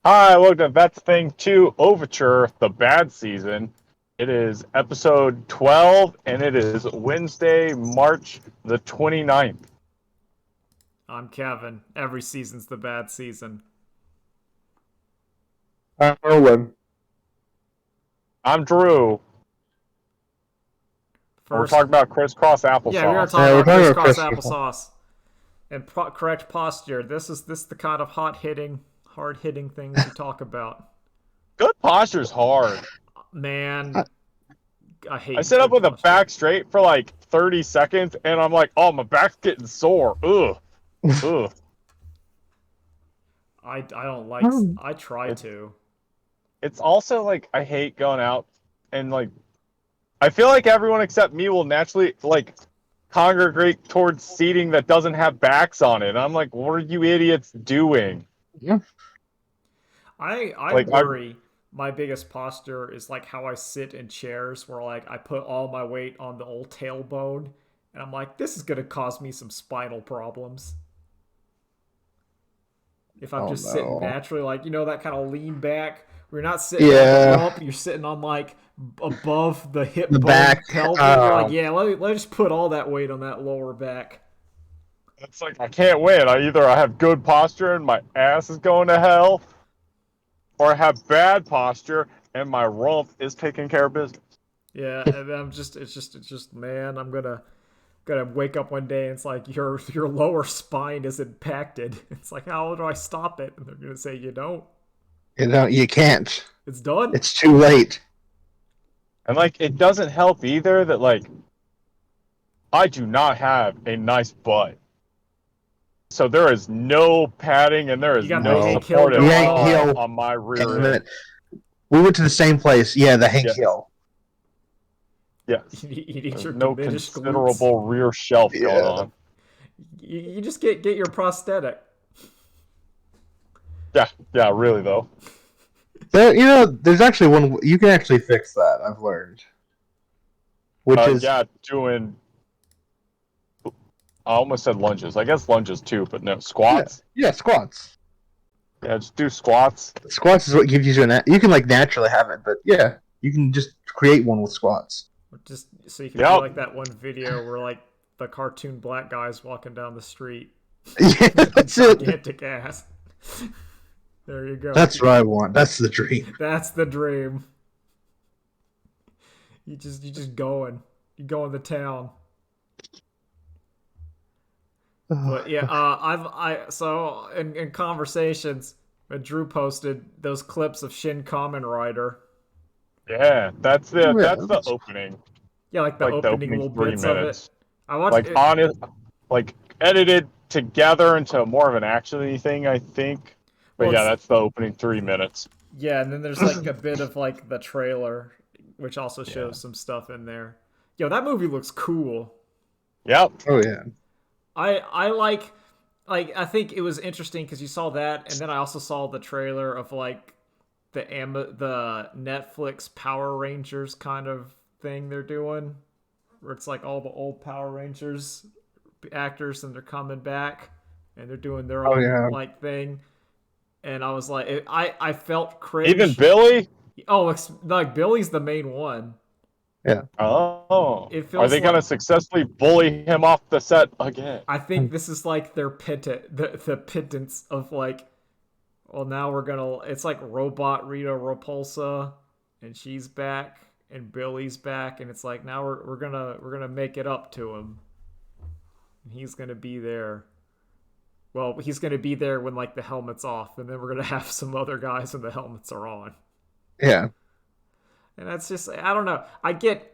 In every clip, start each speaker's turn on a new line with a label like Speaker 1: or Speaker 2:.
Speaker 1: Hi, welcome to That's Thing 2 Overture, the bad season. It is episode 12, and it is Wednesday, March the 29th.
Speaker 2: I'm Kevin. Every season's the bad season.
Speaker 3: Erwin.
Speaker 1: I'm Drew. We're
Speaker 2: First,
Speaker 1: talking about crisscross applesauce.
Speaker 2: yeah, we are talking
Speaker 3: Yeah, we're
Speaker 2: about
Speaker 3: talking about
Speaker 2: crisscross
Speaker 3: crisscross.
Speaker 2: applesauce and correct posture. This is the kind of hard hitting things you talk about.
Speaker 1: Good posture's hard.
Speaker 2: Man, I
Speaker 1: I
Speaker 2: hate
Speaker 1: sit up
Speaker 2: good
Speaker 1: with the
Speaker 2: posture.
Speaker 1: back straight for like 30 seconds, and I'm like, oh, my back's getting sore. Ugh. Ugh.
Speaker 2: I don't like. I try
Speaker 1: It's,
Speaker 2: to.
Speaker 1: it's also like, I hate going out and like, I feel like everyone except me will naturally like congregate towards seating that doesn't have backs on it. I'm like, what are you idiots doing?
Speaker 3: Yeah.
Speaker 2: I
Speaker 1: Like, I
Speaker 2: worry. My biggest posture is like how I sit in chairs, where like I put all my weight on the old tailbone, and I'm like, this is gonna cause me some spinal problems. If I'm
Speaker 3: Oh
Speaker 2: just sitting
Speaker 3: no.
Speaker 2: naturally, like that kind of lean back. We're not sitting on the
Speaker 3: Yeah.
Speaker 2: rump. You're sitting on like above the hip
Speaker 3: The
Speaker 2: bone
Speaker 3: back.
Speaker 2: pelvic. You're like, yeah, let me just put all that weight on that lower back.
Speaker 1: it's like I can't win. I have good posture and my ass is going to hell, or I have bad posture and my rump is taking care of business.
Speaker 2: Yeah, and then it's just man, I'm gonna wake up one day and it's like your lower spine is impacted. It's like, how do I stop it? And they're gonna say you don't.
Speaker 3: You can't.
Speaker 2: It's done.
Speaker 3: It's too late.
Speaker 1: And like, it doesn't help either that like I do not have a nice butt. So there is no padding and there
Speaker 2: You
Speaker 1: is
Speaker 2: got the
Speaker 1: no
Speaker 3: No.
Speaker 2: Hank Hill
Speaker 1: support at
Speaker 2: going
Speaker 3: Yank
Speaker 2: on.
Speaker 1: all
Speaker 3: Hill.
Speaker 1: on my rear
Speaker 3: Damn
Speaker 1: end.
Speaker 3: it. We went to the same place. Yeah, the Hank
Speaker 1: Yes.
Speaker 3: Hill.
Speaker 1: Yes.
Speaker 2: You need
Speaker 1: There's
Speaker 2: your
Speaker 1: no
Speaker 2: diminished glutes.
Speaker 1: considerable rear shelf going
Speaker 3: Yeah.
Speaker 1: on.
Speaker 2: You just get your prosthetic.
Speaker 1: Yeah, really though.
Speaker 3: There's actually one you can actually fix that. I've learned, which is
Speaker 1: Yeah, doing. I almost said lunges. I guess lunges too, but no squats.
Speaker 3: yeah, squats.
Speaker 1: Yeah, just do squats.
Speaker 3: Squats is what gives you you can like naturally have it, but yeah, you can just create one with squats.
Speaker 2: Just so you can be
Speaker 1: Yep.
Speaker 2: like that one video where like the cartoon black guy's walking down the street.
Speaker 3: Yeah, that's it.
Speaker 2: Gigantic ass. There you go.
Speaker 3: That's what I want. That's the dream.
Speaker 2: That's the dream. You just going. You going to town. But yeah, so in conversations, when Drew posted those clips of Shin Kamen Rider.
Speaker 1: Yeah, that's the opening.
Speaker 2: Yeah, like the
Speaker 1: Like the
Speaker 2: opening little
Speaker 1: opening 3
Speaker 2: bits of it.
Speaker 1: minutes.
Speaker 2: I watched
Speaker 1: Like
Speaker 2: it.
Speaker 1: honest, like edited together into more of an action-y thing, I think. But
Speaker 2: Well,
Speaker 1: yeah,
Speaker 2: it's
Speaker 1: that's the opening 3 minutes.
Speaker 2: yeah, and then there's like a bit of like the trailer, which also
Speaker 1: Yeah.
Speaker 2: shows some stuff in there. Yo, that movie looks cool.
Speaker 1: Yep.
Speaker 3: Oh yeah.
Speaker 2: I like I think it was interesting because you saw that, and then I also saw the trailer of like the Netflix Power Rangers kind of thing they're doing, where it's like all the old Power Rangers actors and they're coming back and they're doing their
Speaker 3: Oh
Speaker 2: own
Speaker 3: yeah.
Speaker 2: like thing, and I was like, I felt cringe.
Speaker 1: Even Billy?
Speaker 2: Oh, it's like Billy's the main one.
Speaker 3: Yeah.
Speaker 1: Oh.
Speaker 2: It
Speaker 1: Are
Speaker 2: feels
Speaker 1: they going to
Speaker 2: like
Speaker 1: successfully bully him off the set again?
Speaker 2: I think this is like their the pittance of like, well, now we're gonna. It's like Robot Rita Repulsa, and she's back, and Billy's back, and it's like now we're gonna make it up to him. He's gonna be there. Well, he's gonna be there when like the helmet's off, and then we're gonna have some other guys when the helmets are on.
Speaker 3: Yeah.
Speaker 2: And that's just I don't know. I get.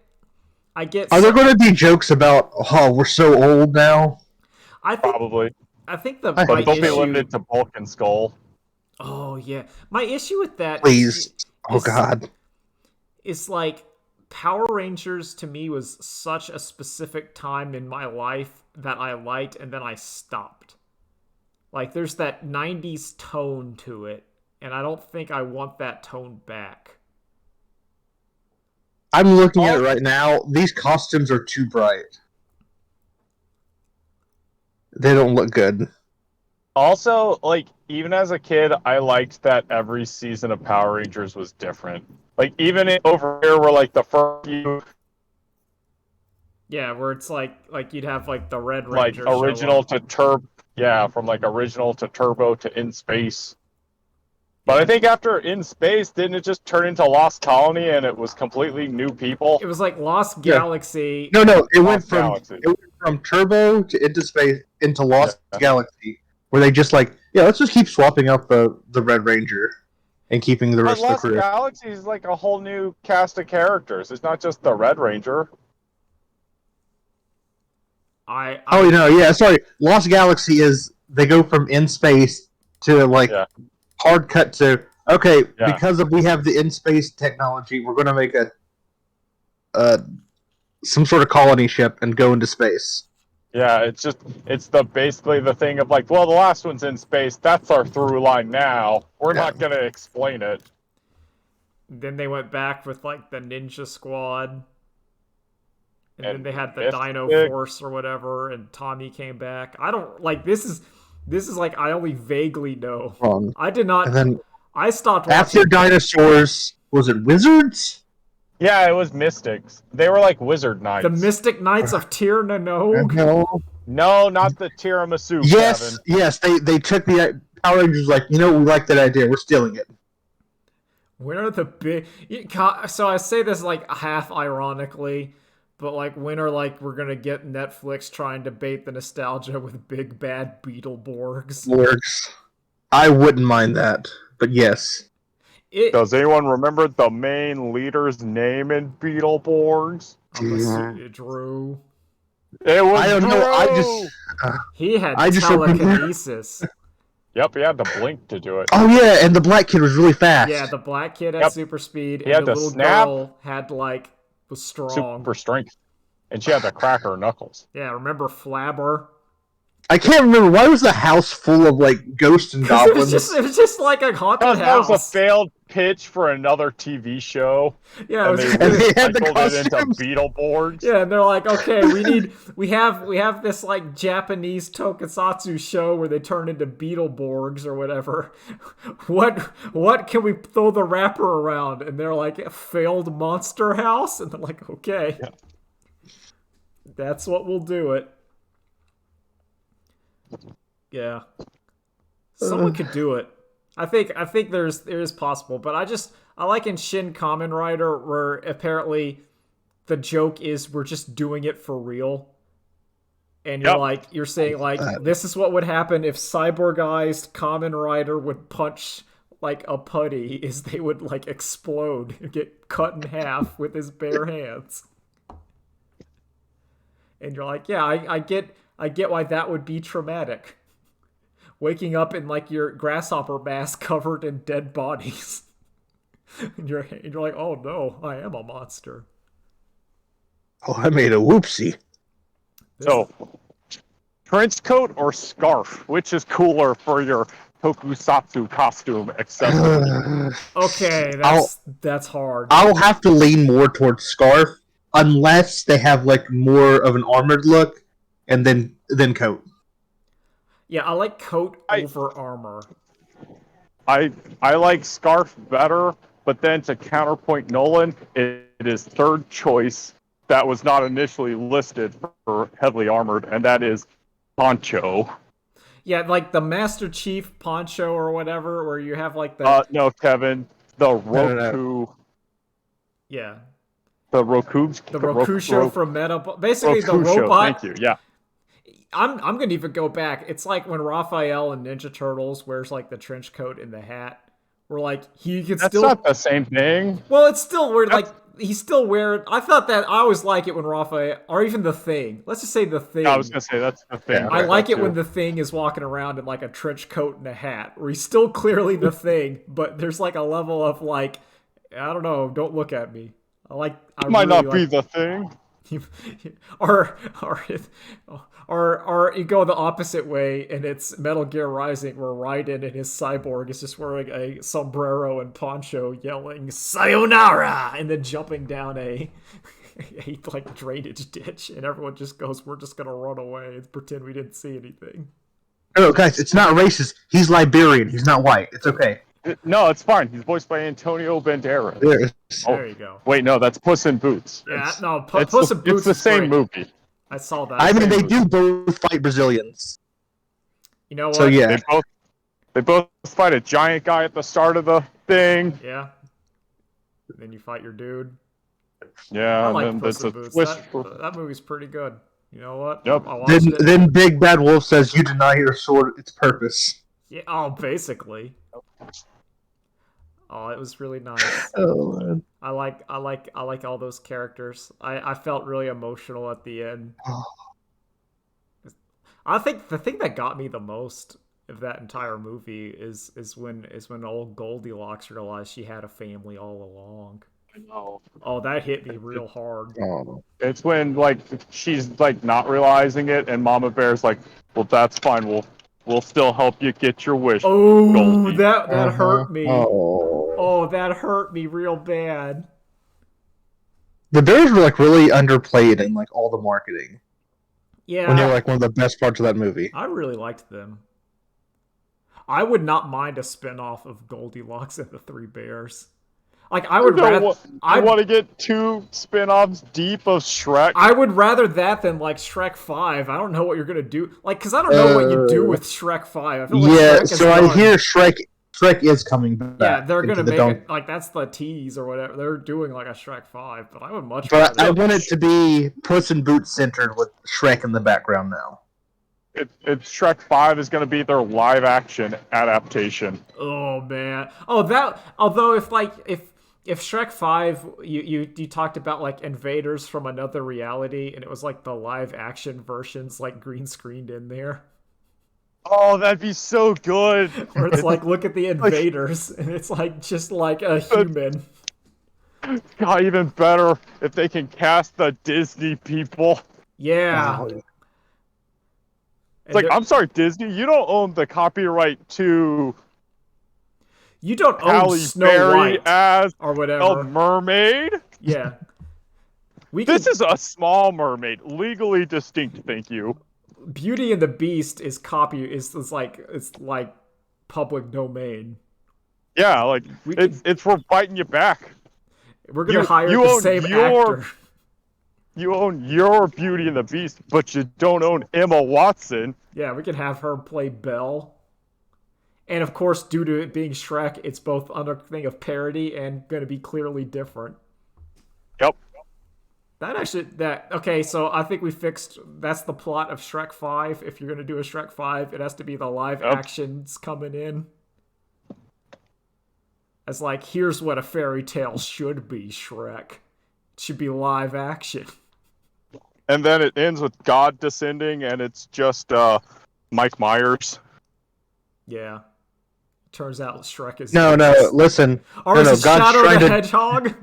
Speaker 3: Are there going to be jokes about, oh, we're so old now?
Speaker 2: I think
Speaker 1: Probably.
Speaker 2: I think the
Speaker 3: But
Speaker 2: my
Speaker 1: But don't be
Speaker 2: issue.
Speaker 1: limited to bulk and skull.
Speaker 2: Oh yeah, my issue with that
Speaker 3: Please. Oh,
Speaker 2: is
Speaker 3: God.
Speaker 2: is like Power Rangers to me was such a specific time in my life that I liked, and then I stopped. Like there's that 90s tone to it, and I don't think I want that tone back.
Speaker 3: I'm looking at it right now. These costumes are too bright. They don't look good.
Speaker 1: Also, like, even as a kid, I liked that every season of Power Rangers was different. Like, even over here, where like the first few,
Speaker 2: Yeah, where it's like you'd have like the Red
Speaker 1: like
Speaker 2: Ranger show
Speaker 1: original
Speaker 2: up.
Speaker 1: to Turbo, yeah, from like original to Turbo to In Space. But I
Speaker 2: Yeah,
Speaker 1: think after In Space, didn't it just turn into Lost Colony and it was completely new people?
Speaker 2: it was like Lost
Speaker 3: Yeah.
Speaker 2: Galaxy.
Speaker 3: No,
Speaker 1: Lost Galaxy.
Speaker 3: it went from Turbo to Into Space into Lost
Speaker 1: Yeah.
Speaker 3: Galaxy, where they just like, yeah, let's just keep swapping out the Red Ranger and keeping the
Speaker 1: But
Speaker 3: rest of the
Speaker 1: Lost
Speaker 3: crew.
Speaker 1: Galaxy is like a whole new cast of characters. It's not just the Red Ranger.
Speaker 2: I
Speaker 3: Oh,
Speaker 2: I
Speaker 3: yeah, sorry. Lost Galaxy is they go from In Space to like
Speaker 1: Yeah,
Speaker 3: hard cut to okay,
Speaker 1: yeah.
Speaker 3: because we have the In Space technology, we're going to make a some sort of colony ship and go into space.
Speaker 1: Yeah, it's the basically the thing of like, well, the last one's in space. That's our through line now. We're
Speaker 3: Yeah.
Speaker 1: not gonna explain it.
Speaker 2: Then they went back with like the Ninja Squad. And then
Speaker 1: And
Speaker 2: they had the
Speaker 1: Mystic.
Speaker 2: Dino Force or whatever, and Tommy came back. I don't like this is like I only vaguely know. I did not.
Speaker 3: And then
Speaker 2: I stopped
Speaker 3: after
Speaker 2: watching
Speaker 3: dinosaurs, was it wizards?
Speaker 1: Yeah, it was Mystics. They were like wizard
Speaker 2: the
Speaker 1: knights.
Speaker 2: Mystic Knights of Tir na Nog.
Speaker 3: No.
Speaker 1: No, not the tiramisu,
Speaker 3: Yes,
Speaker 1: Kevin.
Speaker 3: yes. They took the Power Rangers like, we like that idea. We're stealing it.
Speaker 2: When are the big? So I say this like half ironically, but like when are like we're gonna get Netflix trying to bait the nostalgia with big bad Beetleborgs?
Speaker 3: Works. I wouldn't mind that, but yes.
Speaker 1: Does anyone remember the main leader's name in Beetleborgs?
Speaker 2: Drew.
Speaker 1: It was
Speaker 3: I don't
Speaker 1: Drew!
Speaker 3: know. I just
Speaker 2: He had
Speaker 3: I just remember-
Speaker 2: telekinesis.
Speaker 1: Yep, he had to blink to do it.
Speaker 3: Oh yeah, and the black kid was really fast.
Speaker 2: Yeah, the black kid had
Speaker 1: Yep.
Speaker 2: super speed,
Speaker 1: He
Speaker 2: and
Speaker 1: had
Speaker 2: the
Speaker 1: to
Speaker 2: little
Speaker 1: snap.
Speaker 2: girl had like was strong.
Speaker 1: Super strength. And she had to crack her knuckles.
Speaker 2: Yeah, remember Flabber?
Speaker 3: I can't remember why was the house full of like ghosts and
Speaker 2: Because
Speaker 3: goblins.
Speaker 2: it was just like a haunted
Speaker 1: That was a
Speaker 2: house.
Speaker 1: failed pitch for another TV show.
Speaker 2: Yeah, it
Speaker 1: And
Speaker 2: was,
Speaker 1: they
Speaker 3: And they had the
Speaker 1: recycled it into
Speaker 3: costumes.
Speaker 1: Beetleborgs.
Speaker 2: yeah, and they're like, okay, we have this like Japanese tokusatsu show where they turn into Beetleborgs or whatever. What can we throw the wrapper around? And they're like, a failed monster house, and they're like, okay,
Speaker 1: Yeah.
Speaker 2: that's what we'll do it. Yeah, someone could do it. I think there is possible, but I like in Shin Kamen Rider where apparently the joke is we're just doing it for real. And you're saying like this is what would happen if cyborgized Kamen Rider would punch like a putty, is they would like explode and get cut in half with his bare hands. And you're like, yeah, I get why that would be traumatic. Waking up in like your grasshopper mask covered in dead bodies. and you're like, oh no, I am a monster.
Speaker 3: Oh, I made a whoopsie.
Speaker 1: So, trench coat or scarf? Which is cooler for your tokusatsu costume accessory?
Speaker 2: Okay, that's hard.
Speaker 3: I'll have to lean more towards scarf unless they have like more of an armored look, and then coat.
Speaker 2: Yeah, I like coat over armor.
Speaker 1: I like scarf better, but then to counterpoint Nolan, it is third choice that was not initially listed for heavily armored, and that is poncho.
Speaker 2: Yeah, like the Master Chief poncho or whatever, where you have like the
Speaker 1: No, Kevin, the Roku.
Speaker 3: No.
Speaker 2: Yeah.
Speaker 1: The Roku.
Speaker 2: The Roku show from Meta. Basically,
Speaker 1: Roku
Speaker 2: the robot.
Speaker 1: Show. Thank you. Yeah.
Speaker 2: I'm gonna even go back. It's like when Raphael in Ninja Turtles wears like the trench coat and the hat. We're like he can
Speaker 1: That's
Speaker 2: still.
Speaker 1: not the same thing.
Speaker 2: Well, it's still weird. Like he's still wearing. I thought that I always like it when Raphael, or even the Thing. Let's just say the Thing.
Speaker 1: I was gonna say that's the thing.
Speaker 2: I like it when the Thing is walking around in like a trench coat and a hat, where he's still clearly the Thing, but there's like a level of like, I don't know, don't look at me. I
Speaker 1: might
Speaker 2: really
Speaker 1: not be the thing.
Speaker 2: or you go the opposite way, and it's Metal Gear Rising, where Raiden and his cyborg is just wearing a sombrero and poncho, yelling "Sayonara" and then jumping down a like drainage ditch, and everyone just goes, "We're just gonna run away and pretend we didn't see anything."
Speaker 3: No, guys, it's not racist. He's Liberian. He's not white. It's okay.
Speaker 1: No, it's fine. He's voiced by Antonio Banderas.
Speaker 3: There.
Speaker 2: There you go.
Speaker 1: Wait, no, that's Puss in Boots.
Speaker 2: Yeah, no,
Speaker 1: It's
Speaker 2: Puss in Boots
Speaker 1: the
Speaker 2: is
Speaker 1: same
Speaker 2: great.
Speaker 1: movie.
Speaker 2: I saw that.
Speaker 3: I mean,
Speaker 2: Same
Speaker 3: they
Speaker 2: movie.
Speaker 3: do both fight Brazilians.
Speaker 2: You know what?
Speaker 3: So yeah,
Speaker 1: They both fight a giant guy at the start of the thing.
Speaker 2: Yeah. Then you fight your dude.
Speaker 1: Yeah,
Speaker 2: I
Speaker 1: and
Speaker 2: like
Speaker 1: then
Speaker 2: Puss
Speaker 1: there's
Speaker 2: in
Speaker 1: a
Speaker 2: Boots.
Speaker 1: twist.
Speaker 2: That movie's pretty good. You know what?
Speaker 1: Yep.
Speaker 2: I watched it.
Speaker 3: then Big Bad Wolf says you deny your sword its purpose.
Speaker 2: Yeah. Oh, basically. Oh, it was really nice.
Speaker 3: Oh man.
Speaker 2: I like all those characters. I felt really emotional at the end. I think the thing that got me the most of that entire movie is when old Goldilocks realized she had a family all along.
Speaker 1: No.
Speaker 2: Oh, that hit me real hard.
Speaker 3: Oh.
Speaker 1: It's when like she's like not realizing it, and Mama Bear's like, "Well, that's fine. We'll still help you get your wish."
Speaker 2: Oh,
Speaker 1: Goldie.
Speaker 2: that hurt me.
Speaker 3: Oh.
Speaker 2: Oh, that hurt me real bad.
Speaker 3: The bears were like really underplayed in like all the marketing.
Speaker 2: Yeah.
Speaker 3: When they're like one of the best parts of that movie.
Speaker 2: I really liked them. I would not mind a spin-off of Goldilocks and the Three Bears. Like I would rather
Speaker 1: I want to get 2 spin-offs deep of Shrek.
Speaker 2: I would rather that than like Shrek 5. I don't know what you're gonna do. Like, cause I don't know what you do with Shrek 5. I feel like
Speaker 3: Yeah,
Speaker 2: Shrek is
Speaker 3: so I
Speaker 2: done.
Speaker 3: hear Shrek is coming back.
Speaker 2: Yeah, they're gonna
Speaker 3: into the
Speaker 2: make it like that's the tease or whatever. They're doing like a Shrek 5, but I would much
Speaker 3: But
Speaker 2: rather.
Speaker 3: I want it to be Puss in Boots centered with Shrek in the background now.
Speaker 1: It's Shrek 5 is going to be their live-action adaptation.
Speaker 2: Oh man. Oh that. Although if Shrek 5 you talked about like invaders from another reality and it was like the live action versions like green screened in there.
Speaker 1: Oh, that'd be so good.
Speaker 2: Where it's like look at the invaders and it's like just like a human.
Speaker 1: God, even better if they can cast the Disney people.
Speaker 2: Yeah.
Speaker 3: Oh,
Speaker 1: It's like, I'm sorry, Disney, you don't own the copyright to
Speaker 2: you don't own
Speaker 1: Halle
Speaker 2: Snow
Speaker 1: Berry
Speaker 2: White
Speaker 1: as
Speaker 2: or
Speaker 1: a
Speaker 2: whatever.
Speaker 1: mermaid.
Speaker 2: Yeah.
Speaker 1: This is a small mermaid, legally distinct. Thank you.
Speaker 2: Beauty and the Beast is like public domain.
Speaker 1: Yeah, like it's we're biting you back.
Speaker 2: We're gonna
Speaker 1: You
Speaker 2: hire the
Speaker 1: own
Speaker 2: same
Speaker 1: your-
Speaker 2: actor.
Speaker 1: You own your Beauty and the Beast, but you don't own Emma Watson.
Speaker 2: Yeah, we can have her play Belle. And of course, due to it being Shrek, it's both under thing of parody and going to be clearly different.
Speaker 1: Yep.
Speaker 2: Okay, so I think we fixed, that's the plot of Shrek 5. If you're going to do a Shrek 5, it has to be the live actions coming in. As like, here's what a fairy tale should be, Shrek. It should be live action.
Speaker 1: And then it ends with God descending, and it's just Mike Myers.
Speaker 2: Yeah. Turns out Shrek is...
Speaker 3: No, listen.
Speaker 2: Or
Speaker 3: no,
Speaker 2: is it
Speaker 3: God's
Speaker 2: Shadow
Speaker 3: trying
Speaker 2: the
Speaker 3: to-
Speaker 2: Hedgehog?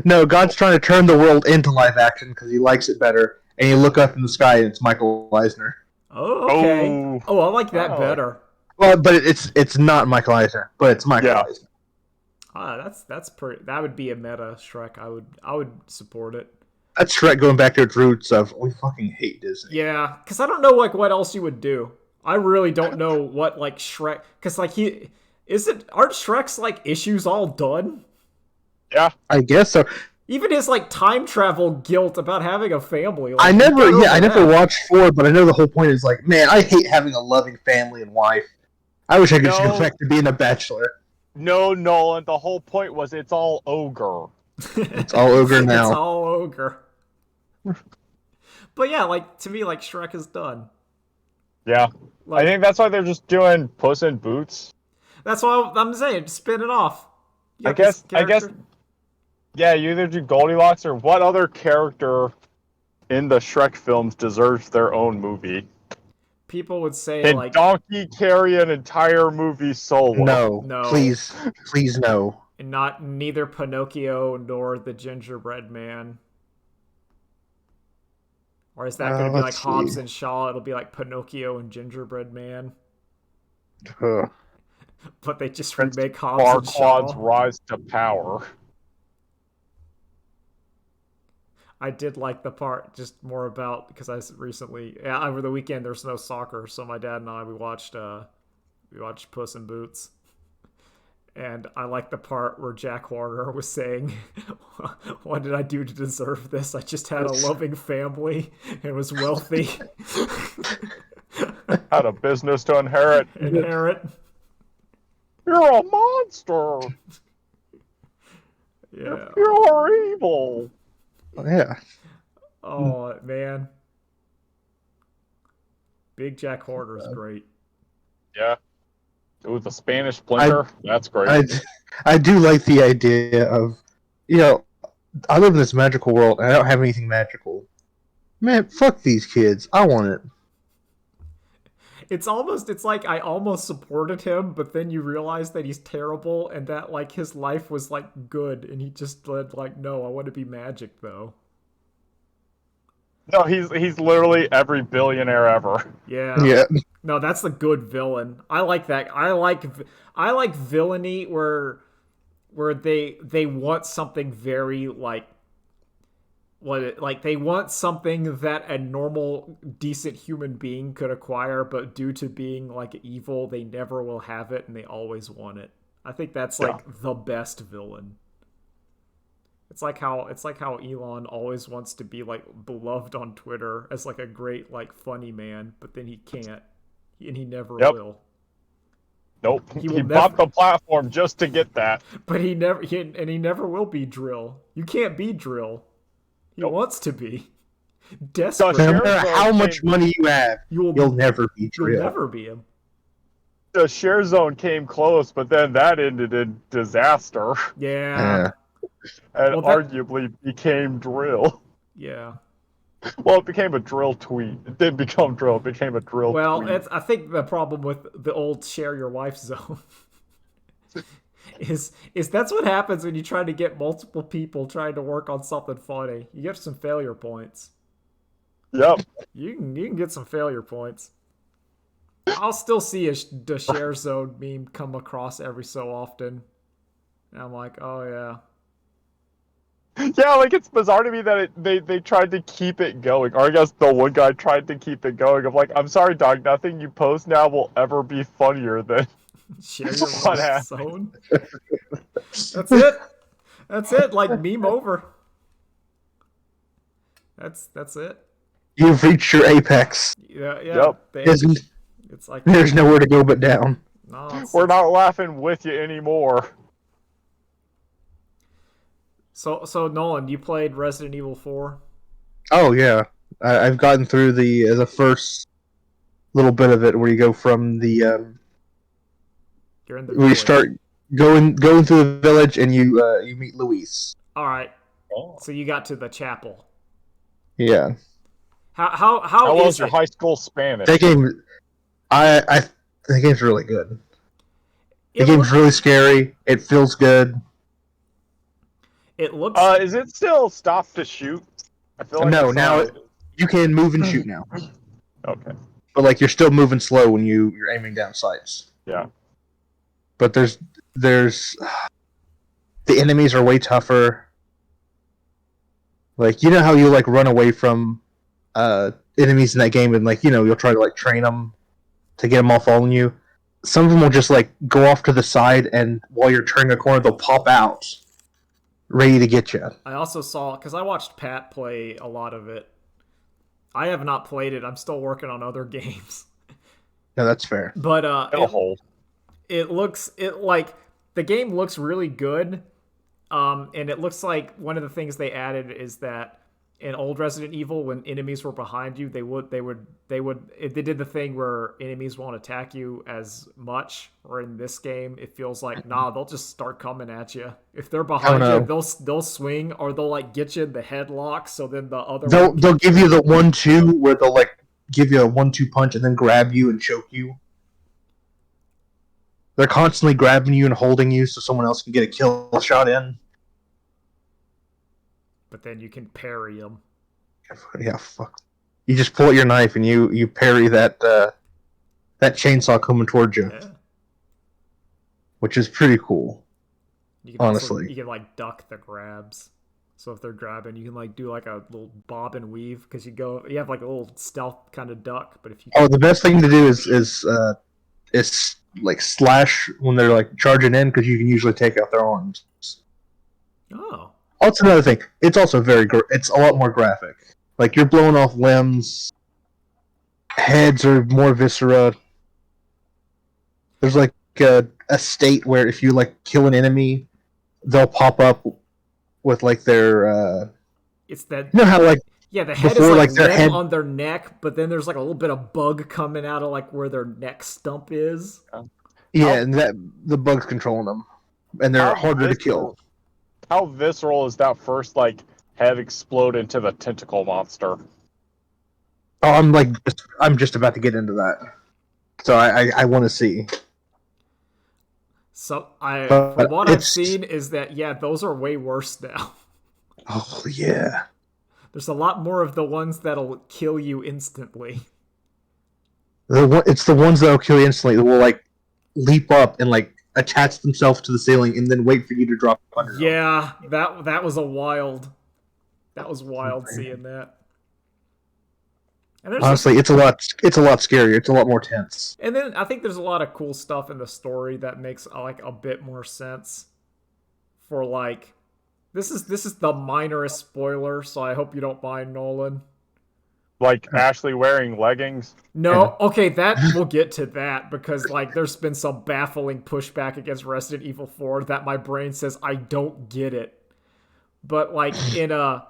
Speaker 3: No, God's trying to turn the world into live action because he likes it better. And you look up in the sky and it's Michael Eisner.
Speaker 2: Oh, okay. Oh, I like that better.
Speaker 3: Well, but it's not Michael Eisner, but it's Michael Eisner.
Speaker 2: That's pretty. That would be a meta Shrek. I would support it.
Speaker 3: That's Shrek going back to its roots of we fucking hate Disney.
Speaker 2: Yeah, because I don't know like what else you would do. I really don't know what like Shrek. Because like aren't Shrek's like issues all done?
Speaker 1: Yeah,
Speaker 3: I guess so.
Speaker 2: Even his like time travel guilt about having a family. Like,
Speaker 3: I never watched 4, but I know the whole point is like, man, I hate having a loving family and wife. I wish I could just go back to being a bachelor.
Speaker 1: No, Nolan. The whole point was it's all ogre.
Speaker 3: It's all ogre now.
Speaker 2: It's all ogre. But yeah, like to me, like Shrek is done.
Speaker 1: Yeah,
Speaker 2: Like,
Speaker 1: I think that's why they're just doing Puss in Boots.
Speaker 2: that's why I'm saying. Spin it off.
Speaker 1: I guess. Yeah, you either do Goldilocks or what other character in the Shrek films deserves their own movie?
Speaker 2: People would say
Speaker 1: Can
Speaker 2: like
Speaker 1: Donkey carry an entire movie solo?
Speaker 2: No.
Speaker 3: Please no.
Speaker 2: and neither Pinocchio nor the Gingerbread Man. Or is that going to be like
Speaker 3: let's
Speaker 2: Hobbs
Speaker 3: see.
Speaker 2: and Shaw? It'll be like Pinocchio and Gingerbread Man. But they just remake Hobbs and
Speaker 1: Farquaad's
Speaker 2: Shaw.
Speaker 1: rise to power.
Speaker 2: I did like the part just more about because recently over the weekend there's no soccer, so my dad and I we watched Puss in Boots. And I like the part where Jack Horner was saying, "What did I do to deserve this? I just had a loving family and was wealthy."
Speaker 1: Had a business to inherit.
Speaker 2: Inherit.
Speaker 1: You're a monster.
Speaker 2: Yeah.
Speaker 1: You're evil.
Speaker 3: Yeah.
Speaker 2: Oh man. Big Jack Horner's great.
Speaker 1: Yeah. Ooh, the Spanish blinker. That's great.
Speaker 3: I do like the idea of, I live in this magical world and I don't have anything magical. Man, fuck these kids. I want it.
Speaker 2: It's like I almost supported him, but then you realize that he's terrible and that like his life was like good and he just led like, no, I want to be magic though.
Speaker 1: No, he's literally every billionaire ever.
Speaker 2: Yeah.
Speaker 3: Yeah.
Speaker 2: No, that's the good villain. I like that. I like villainy where they want something very like they want something that a normal decent human being could acquire, but due to being like evil, they never will have it and they always want it. I think that's like the best villain. It's like how Elon always wants to be like beloved on Twitter as like a great like funny man, but then he can't, and he never will.
Speaker 1: Nope. He bought the platform just to get that.
Speaker 2: But he never will be Drill. You can't be Drill. He wants to be. Desperate.
Speaker 3: No matter how much money you have, you'll never be Drill.
Speaker 2: You'll never be him.
Speaker 1: The share zone came close, but then that ended in disaster.
Speaker 2: Yeah.
Speaker 1: And arguably became Drill.
Speaker 2: Yeah.
Speaker 1: Well, it became a Drill tweet. It didn't become Drill. It became a Drill tweet.
Speaker 2: Well, I think the problem with the old share your wife zone is that's what happens when you try to get multiple people trying to work on something funny. You get some failure points.
Speaker 1: Yep.
Speaker 2: You can get some failure points. I'll still see the share zone meme come across every so often. And I'm like, oh yeah.
Speaker 1: Yeah, like it's bizarre to me that they tried to keep it going. Or I guess the one guy tried to keep it going. I'm like, I'm sorry, dog. Nothing you post now will ever be funnier than
Speaker 2: share your life zone. That's it. That's it. Like meme over. That's it.
Speaker 3: You've reached your apex.
Speaker 2: Yeah. Yep.
Speaker 3: It's like there's nowhere to go but down.
Speaker 2: No,
Speaker 1: we're not laughing with you anymore.
Speaker 2: So Nolan, you played Resident Evil 4?
Speaker 3: Oh yeah, I've gotten through the first little bit of it where you go from the
Speaker 2: you're in the
Speaker 3: where you start going through the village and you meet Luis.
Speaker 2: All right. So you got to the chapel.
Speaker 3: Yeah.
Speaker 2: How
Speaker 1: was your high school Spanish?
Speaker 3: That game, the game's really good. The game's really scary. It feels good.
Speaker 2: It looks.
Speaker 1: Is it still stop to shoot? I feel like
Speaker 3: no. Now you can move and shoot now.
Speaker 1: Okay.
Speaker 3: But like you're still moving slow when you're aiming down sights.
Speaker 1: Yeah.
Speaker 3: But there's the enemies are way tougher. Like you know how you like run away from enemies in that game and like you'll try to like train them to get them all following you. Some of them will just like go off to the side and while you're turning a corner they'll pop out. Ready to get you.
Speaker 2: I also saw, because I watched Pat play a lot of it. I have not played it. I'm still working on other games.
Speaker 3: No, that's fair.
Speaker 2: But the game looks really good. And it looks like one of the things they added is that in old Resident Evil, when enemies were behind you, they did the thing where enemies won't attack you as much. Or in this game, it feels like they'll just start coming at you. If they're behind you, they'll swing or they'll like get you in the headlock. So then the other
Speaker 3: they'll give you the 1-2 where they'll like give you a 1-2 punch and then grab you and choke you. They're constantly grabbing you and holding you so someone else can get a kill shot in.
Speaker 2: But then you can parry them.
Speaker 3: Yeah, fuck. You just pull out your knife and you parry that chainsaw coming towards you.
Speaker 2: Yeah.
Speaker 3: Which is pretty cool.
Speaker 2: You can
Speaker 3: honestly.
Speaker 2: you can like duck the grabs. So if they're grabbing, you can like do like a little bob and weave because you have like a little stealth kind of duck. But if you
Speaker 3: Oh, the best thing to do is like slash when they're like charging in because you can usually take out their arms.
Speaker 2: oh
Speaker 3: Oh, that's another thing. It's also it's a lot more graphic. Like you're blowing off limbs, heads are more viscera. There's like a state where if you like kill an enemy, they'll pop up with like their
Speaker 2: it's that
Speaker 3: you know how like
Speaker 2: yeah the head is
Speaker 3: before,
Speaker 2: like
Speaker 3: like, their
Speaker 2: level
Speaker 3: head-
Speaker 2: on their neck, but then there's like a little bit of bug coming out of like where their neck stump is.
Speaker 3: yeah,
Speaker 1: How-
Speaker 3: and that the bugs controlling them, and they're
Speaker 1: How
Speaker 3: harder to kill.
Speaker 1: visceral, how visceral is that first like head explode into the tentacle monster?
Speaker 3: Oh, I'm just about to get into that, so I want to see.
Speaker 2: So
Speaker 3: But
Speaker 2: from what I've
Speaker 3: it's-
Speaker 2: seen is that yeah, those are way worse now.
Speaker 3: Oh yeah,
Speaker 2: There's a lot more of the ones that'll kill you instantly.
Speaker 3: it's the ones that'll kill you instantly that will like leap up and like attach themselves to the ceiling and then wait for you to drop under them.
Speaker 2: Yeah, that was wild seeing that. And there's
Speaker 3: Honestly, it's a lot scarier. It's a lot more tense.
Speaker 2: and then I think there's a lot of cool stuff in the story that makes like a bit more sense. For like, this is the minorest spoiler, so I hope you don't mind, Nolan.
Speaker 1: Like Ashley wearing leggings?
Speaker 2: No, okay, that we'll get to that because like there's been some baffling pushback against Resident Evil 4 that my brain says I don't get it. But like in a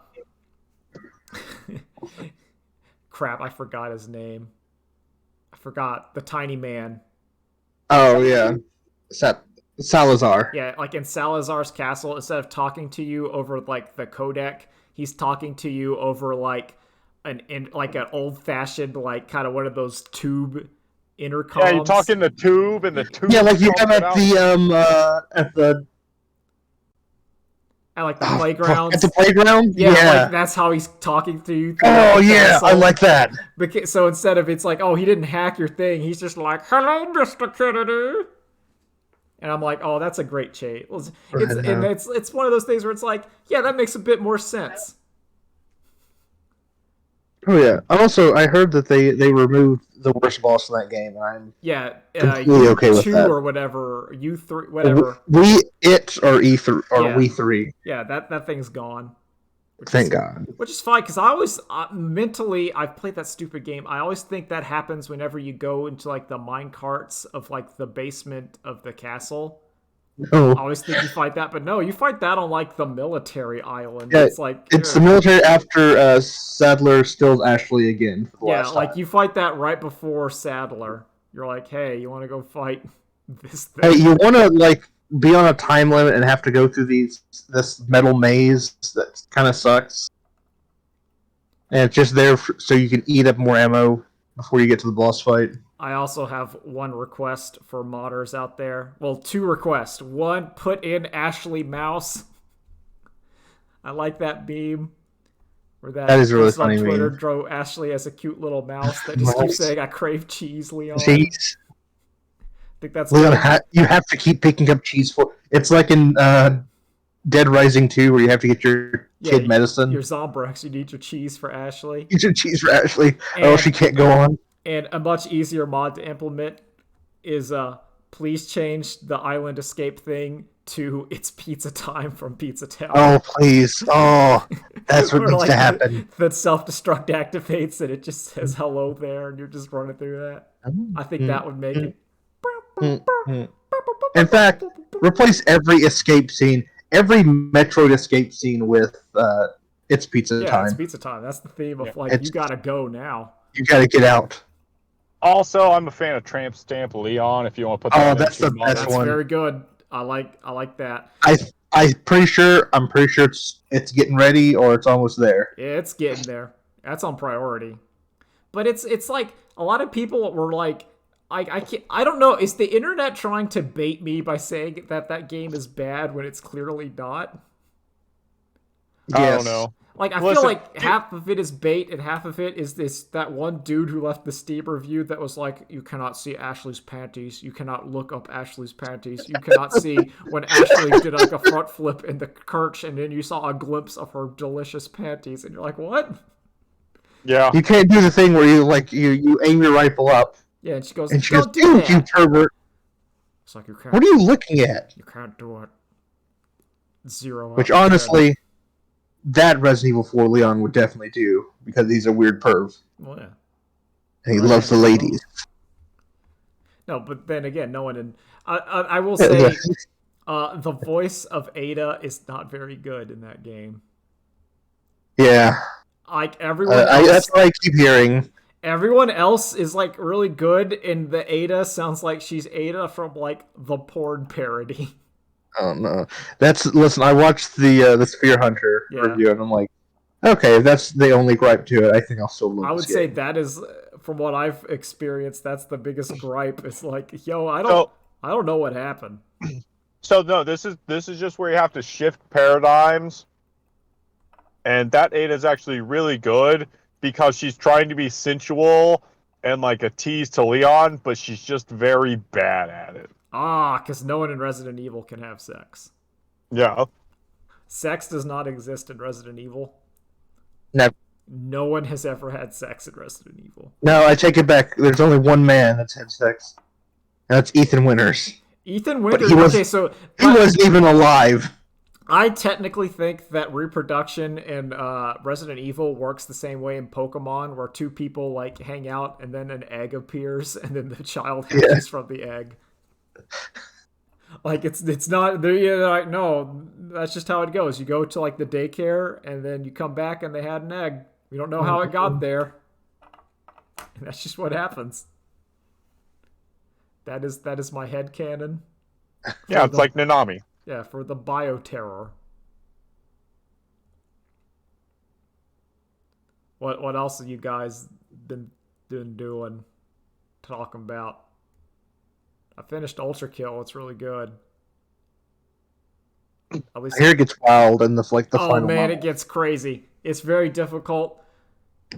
Speaker 2: crap, I forgot his name. I forgot the tiny man.
Speaker 3: Oh yeah, Salazar.
Speaker 2: Yeah, like in Salazar's castle, instead of talking to you over like the codec, he's talking to you over like an old fashioned like kind of one of those tube intercoms.
Speaker 1: Yeah, you talk in the tube and the tube.
Speaker 3: Yeah, like you have
Speaker 1: comes
Speaker 3: at
Speaker 1: out.
Speaker 2: at like the playgrounds.
Speaker 3: At the playground.
Speaker 2: Yeah,
Speaker 3: Yeah.
Speaker 2: like that's how he's talking to you. through
Speaker 3: Oh
Speaker 2: the
Speaker 3: yeah, I
Speaker 2: console.
Speaker 3: like that.
Speaker 2: So instead of it's like, oh, he didn't hack your thing, he's just like, hello, Mr. Kennedy. And I'm like, oh, that's a great change. It's one of those things where it's like, yeah, that makes a bit more sense.
Speaker 3: Oh yeah. I heard that they removed the worst boss in that game, and I'm
Speaker 2: Yeah,
Speaker 3: completely okay with
Speaker 2: U2
Speaker 3: that.
Speaker 2: or whatever, U3, whatever.
Speaker 3: or E3 or
Speaker 2: Yeah.
Speaker 3: We3.
Speaker 2: Yeah, that thing's gone.
Speaker 3: Thank God.
Speaker 2: Which is fine, because I always, mentally, I've played that stupid game. I always think that happens whenever you go into, like, the mine carts of, like, the basement of the castle.
Speaker 3: No.
Speaker 2: I always think you fight that, but no, you fight that on, like, the military island.
Speaker 3: Yeah,
Speaker 2: It's like...
Speaker 3: It's the
Speaker 2: ugh.
Speaker 3: military after Sadler steals Ashley again for the
Speaker 2: Yeah,
Speaker 3: last
Speaker 2: like,
Speaker 3: time.
Speaker 2: you fight that right before Sadler. You're like, hey, you want to go fight this thing?
Speaker 3: Hey, you want to like be on a time limit and have to go through this metal maze that kind of sucks, and it's just there so you can eat up more ammo before you get to the boss fight.
Speaker 2: I also have one request for modders out there. Well, two requests. One, put in Ashley Mouse. I like that meme. Where
Speaker 3: That is a really
Speaker 2: person
Speaker 3: funny
Speaker 2: on Twitter
Speaker 3: meme.
Speaker 2: drew Ashley as a cute little mouse that just keeps saying, I crave cheese, Leon.
Speaker 3: Cheese,
Speaker 2: I think that's
Speaker 3: Leon.
Speaker 2: good.
Speaker 3: You have to keep picking up cheese for. It's like in Dead Rising 2, where you have to get your kid medicine.
Speaker 2: Your Zombrex, you need your cheese for Ashley.
Speaker 3: Get your cheese for Ashley, or
Speaker 2: And-
Speaker 3: else she can't go on.
Speaker 2: And a much easier mod to implement is please change the island escape thing to it's pizza time from Pizza Town.
Speaker 3: Oh please! Oh, that's what
Speaker 2: Where,
Speaker 3: needs
Speaker 2: like,
Speaker 3: to happen.
Speaker 2: The self-destruct activates and it just says hello there and you're just running through that. I think that would make it.
Speaker 3: In fact, replace every escape scene, every Metroid escape scene with it's pizza
Speaker 2: Yeah,
Speaker 3: time.
Speaker 2: it's pizza time. That's the theme of
Speaker 1: Yeah.
Speaker 2: like, you gotta go now.
Speaker 3: You gotta get out.
Speaker 1: Also, I'm a fan of Tramp Stamp Leon. If you want to put
Speaker 3: Oh,
Speaker 1: that
Speaker 3: that's
Speaker 1: into
Speaker 3: the best
Speaker 1: modders.
Speaker 2: That's
Speaker 3: one.
Speaker 2: very good. I like that.
Speaker 3: I'm pretty sure it's getting ready or it's almost there.
Speaker 2: Yeah, it's getting there. That's on priority. But it's like a lot of people were like, I don't know. Is the internet trying to bait me by saying that game is bad when it's clearly not?
Speaker 1: I don't
Speaker 3: Yes.
Speaker 1: know.
Speaker 2: Like, I feel
Speaker 1: Listen,
Speaker 2: like half of it is bait and half of it is that one dude who left the Steam review that was like, you cannot see Ashley's panties. You cannot look up Ashley's panties. You cannot see when Ashley did like a front flip in the church and then you saw a glimpse of her delicious panties. And you're like, what?
Speaker 1: Yeah.
Speaker 3: You can't do the thing where you aim your rifle up
Speaker 2: Yeah, and she goes,
Speaker 3: and she goes,
Speaker 2: don't do
Speaker 3: "Dude, you
Speaker 2: that.
Speaker 3: pervert!
Speaker 2: It's like, you can't.
Speaker 3: What are you looking at?"
Speaker 2: You can't do it. 0
Speaker 3: Which
Speaker 2: out of 10.
Speaker 3: honestly, that Resident Evil 4 Leon would definitely do because he's a weird perv
Speaker 2: Well, yeah.
Speaker 3: and he
Speaker 2: Right,
Speaker 3: loves the
Speaker 2: yeah.
Speaker 3: ladies.
Speaker 2: No, but then again, no one in. I will
Speaker 3: Yeah,
Speaker 2: say,
Speaker 3: yeah.
Speaker 2: the voice of Ada is not very good in that game.
Speaker 3: Yeah.
Speaker 2: Like everyone else,
Speaker 3: That's what I keep hearing.
Speaker 2: everyone else is like really good, and the Ada sounds like she's Ada from like the porn parody.
Speaker 3: Oh no, listen. I watched the Spear Hunter
Speaker 2: Yeah.
Speaker 3: review, and I'm like, okay, if that's the only gripe to it, I think I'll still love
Speaker 2: I would
Speaker 3: this
Speaker 2: say
Speaker 3: game.
Speaker 2: that is, from what I've experienced, that's the biggest gripe. It's like, yo, I
Speaker 1: So
Speaker 2: don't know what happened.
Speaker 1: so no, this is just where you have to shift paradigms. And that Ada is actually really good because she's trying to be sensual and like a tease to Leon, but she's just very bad at it.
Speaker 2: Because no one in Resident Evil can have sex.
Speaker 1: Yeah.
Speaker 2: Sex does not exist in Resident Evil.
Speaker 3: Never.
Speaker 2: No one has ever had sex in Resident Evil.
Speaker 3: No, I take it back. There's only one man that's had sex, and that's Ethan Winters.
Speaker 2: Ethan Winters.
Speaker 3: he was-
Speaker 2: Okay, so
Speaker 3: He wasn't even alive.
Speaker 2: I technically think that reproduction in Resident Evil works the same way in Pokemon, where two people like hang out and then an egg appears and then the child hatches from the egg. Like it's not they're like, no, that's just how it goes. You go to like the daycare and then you come back and they had an egg. We don't know how it got there. And that's just what happens. That is my headcanon.
Speaker 1: Yeah, it's like Nanami.
Speaker 2: Yeah, for the bioterror. What else have you guys been doing? Talking about? I finished Ultrakill. It's really good. At least
Speaker 3: I hear it gets wild in the
Speaker 2: oh
Speaker 3: final
Speaker 2: man,
Speaker 3: model.
Speaker 2: it gets crazy. It's very difficult,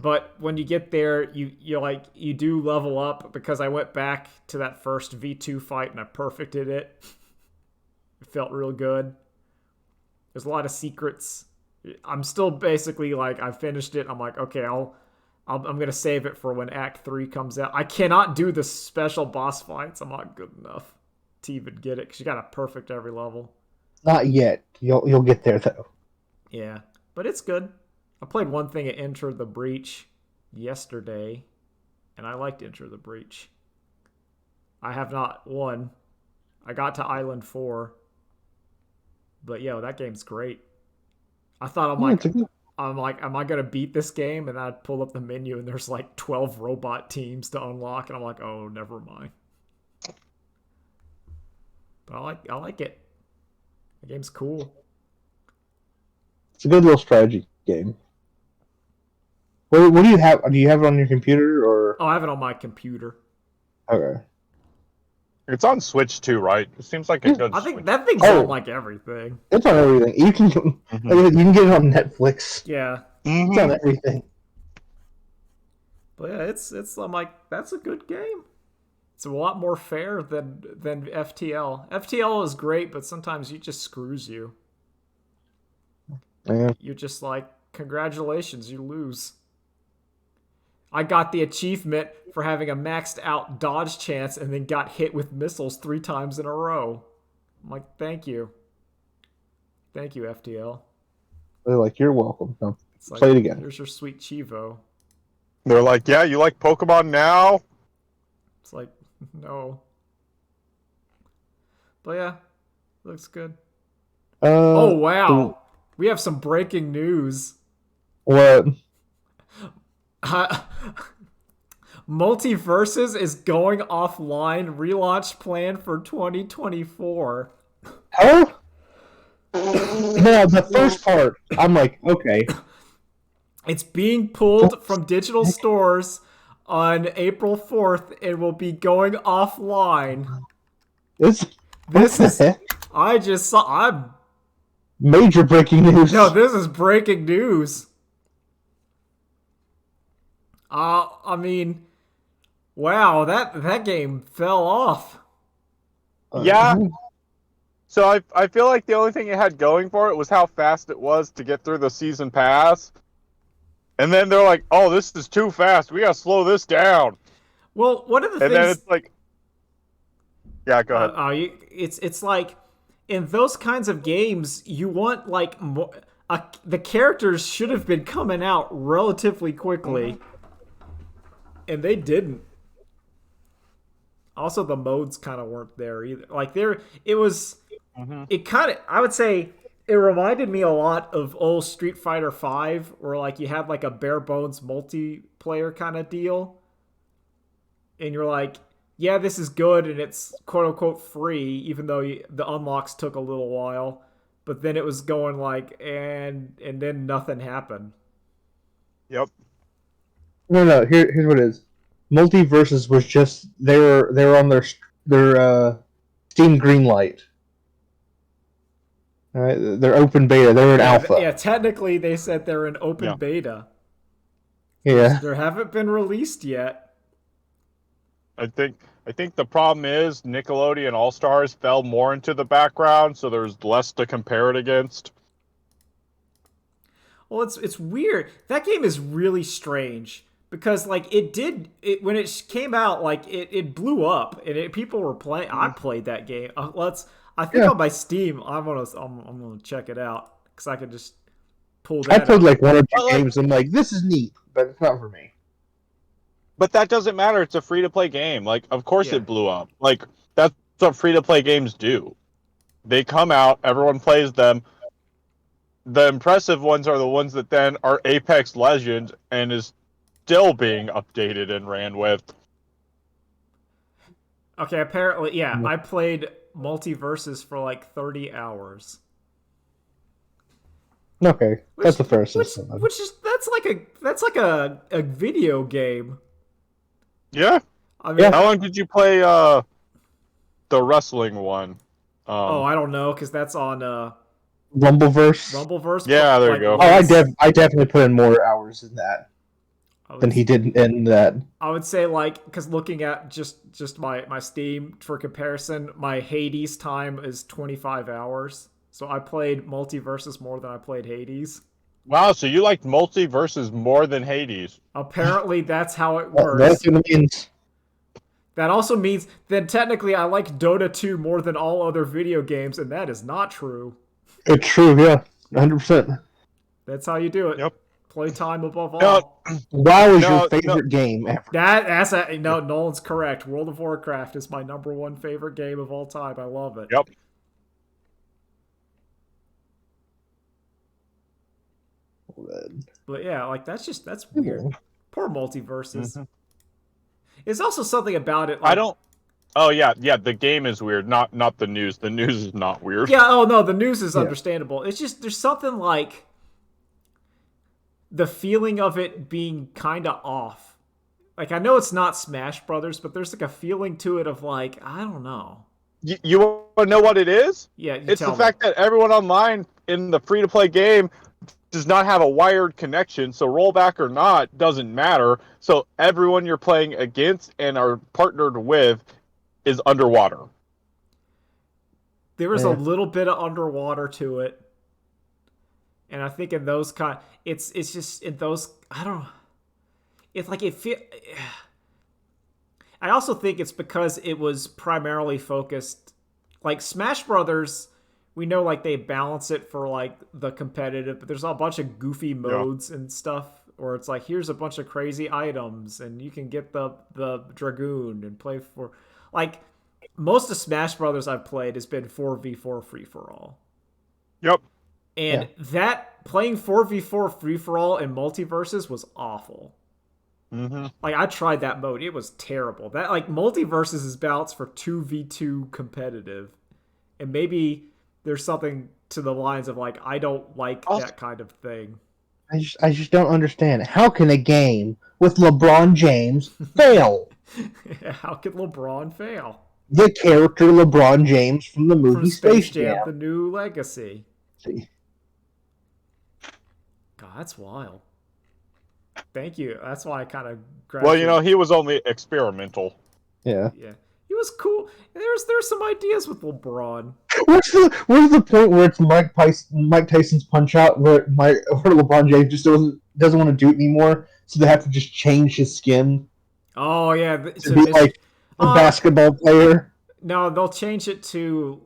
Speaker 2: but when you get there, you do level up, because I went back to that first V2 fight and I perfected it. It felt real good. There's a lot of secrets. I'm still basically like, I finished it. I'm like, okay, I'm gonna save it for when Act 3 comes out. I cannot do the special boss fights. I'm not good enough to even get it, because you gotta perfect every level.
Speaker 3: Not yet. You'll get there though.
Speaker 2: Yeah, but it's good. I played one thing at Enter the Breach yesterday, and I liked Enter the Breach. I have not won. I got to Island 4. But yo, that game's great. I thought am I gonna beat this game? And then I'd pull up the menu and there's like 12 robot teams to unlock, and I'm like, oh, never mind. But I like it. The game's cool.
Speaker 3: It's a good little strategy game. What do you have? Do you have it on your computer or?
Speaker 2: Oh, I have it on my computer.
Speaker 3: Okay.
Speaker 1: It's on Switch too, right? It seems like a good
Speaker 2: I think
Speaker 1: Switch.
Speaker 2: that thing's
Speaker 3: Oh.
Speaker 2: on like everything.
Speaker 3: It's on everything. You can get it on Netflix.
Speaker 2: Yeah.
Speaker 3: It's on everything.
Speaker 2: But yeah, it's I'm like, that's a good game. It's a lot more fair than FTL. FTL is great, but sometimes it just screws you.
Speaker 3: Yeah.
Speaker 2: You're just like, congratulations, you lose. I got the achievement for having a maxed out dodge chance and then got hit with missiles 3 times in a row. I'm like, thank you. Thank you, FTL.
Speaker 3: They're like, you're welcome. No.
Speaker 2: It's like,
Speaker 3: Play it again.
Speaker 2: Here's your sweet Chivo.
Speaker 1: They're like, yeah, you like Pokemon now?
Speaker 2: It's like, no. But yeah, looks good. Oh, wow. We have some breaking news.
Speaker 3: What?
Speaker 2: Multiversus is going offline. Relaunch plan for 2024.
Speaker 3: Huh? No, the first part, I'm like, okay.
Speaker 2: It's being pulled from digital stores on April 4th. It will be going offline.
Speaker 3: This
Speaker 2: This
Speaker 3: what
Speaker 2: is.
Speaker 3: the heck?
Speaker 2: I just saw.
Speaker 3: Major breaking news.
Speaker 2: No, this is breaking news. I mean, wow, that game fell off.
Speaker 1: Yeah. So I feel like the only thing it had going for it was how fast it was to get through the season pass. And then they're like, "Oh, this is too fast. We gotta slow this down."
Speaker 2: Well, one of the
Speaker 1: And
Speaker 2: things,
Speaker 1: then it's like, yeah, go ahead.
Speaker 2: it's like in those kinds of games, you want like the characters should have been coming out relatively quickly, and they didn't. Also, the modes kind of weren't there either. Like it was. It kind of, I would say, it reminded me a lot of old Street Fighter V, where like you have like a bare bones multiplayer kind of deal, and you're like, yeah, this is good, and it's quote unquote free, even though the unlocks took a little while. But then it was going like, and then nothing happened.
Speaker 1: Yep.
Speaker 3: No. Here's what it is. Multiversus was just they were on their Steam Greenlight. All right, they're open beta. They're in alpha.
Speaker 2: Yeah, technically they said they're in open beta.
Speaker 3: Yeah.
Speaker 2: They haven't been released yet.
Speaker 1: I think the problem is Nickelodeon All Stars fell more into the background, so there's less to compare it against.
Speaker 2: Well, it's weird. That game is really strange because like when it came out, like it blew up and people were playing. I played that game. I think on my Steam, I'm gonna check it out because I can just pull that.
Speaker 3: I played like one or two games. I'm like, this is neat, but it's not for me.
Speaker 1: But that doesn't matter. It's a free-to-play game. Like, of course it blew up. Like, that's what free-to-play games do. They come out, everyone plays them. The impressive ones are the ones that then are Apex Legends and is still being updated and ran with.
Speaker 2: Okay, apparently, yeah, I played Multiversus for like 30 hours.
Speaker 3: Okay, that's the first system.
Speaker 2: Which is that's like a video game.
Speaker 1: Yeah.
Speaker 2: I mean,
Speaker 1: how long did you play the wrestling one?
Speaker 2: I don't know because that's on
Speaker 3: Rumbleverse.
Speaker 2: Rumbleverse.
Speaker 1: Yeah, there you go.
Speaker 3: Oh, I definitely put in more hours in that than he did in that.
Speaker 2: I would say like because looking at just my Steam for comparison, my Hades time is 25 hours. So I played Multiversus more than I played Hades.
Speaker 1: Wow, so you liked Multiversus more than Hades?
Speaker 2: Apparently, that's how it works. That also means that technically I like Dota 2 more than all other video games, and that is not true.
Speaker 3: It's true, yeah, 100%.
Speaker 2: That's how you do it.
Speaker 1: Yep.
Speaker 2: Playtime above all.
Speaker 3: WoW is your favorite game ever.
Speaker 2: No, Nolan's correct. World of Warcraft is my #1 favorite game of all time. I love it.
Speaker 1: Yep.
Speaker 2: But yeah, like that's weird. Poor Multiversus. It's also something about it. Like,
Speaker 1: I don't. Oh yeah. The game is weird. Not the news. The news is not weird.
Speaker 2: Yeah. Oh no, the news is understandable. It's just there's something like the feeling of it being kind of off. Like I know it's not Smash Brothers, but there's like a feeling to it of like I don't know.
Speaker 1: You want to know what it is?
Speaker 2: Yeah,
Speaker 1: it's the fact that everyone online in the free-to-play game does not have a wired connection, so rollback or not doesn't matter. So everyone you're playing against and are partnered with is underwater.
Speaker 2: There was a little bit of underwater to it, and I think in those it's just in those I don't know. It's like it feel. I also think it's because it was primarily focused, like Smash Brothers. We know like they balance it for like the competitive, but there's a bunch of goofy modes and stuff where it's like here's a bunch of crazy items and you can get the Dragoon and play for like most of Smash Brothers I've played has been 4v4 free for all.
Speaker 1: Yep.
Speaker 2: And that playing 4v4 free for all in Multiversus was awful. Like I tried that mode, it was terrible. That like Multiversus is balanced for 2v2 competitive, and maybe there's something to the lines of like I don't like that kind of thing.
Speaker 3: I just don't understand. How can a game with LeBron James fail?
Speaker 2: How could LeBron fail?
Speaker 3: The character LeBron James from the movie Space Jam.
Speaker 2: The New Legacy. God, that's wild. Thank you. That's why I kind of
Speaker 1: Well, you know, he was only experimental.
Speaker 3: Yeah.
Speaker 2: Yeah, he was cool. There's some ideas with LeBron.
Speaker 3: What's the point where it's Mike Tyson's Punch Out where LeBron James just doesn't want to do it anymore, so they have to just change his skin
Speaker 2: Oh yeah,
Speaker 3: to be like a basketball player.
Speaker 2: No, they'll change it to.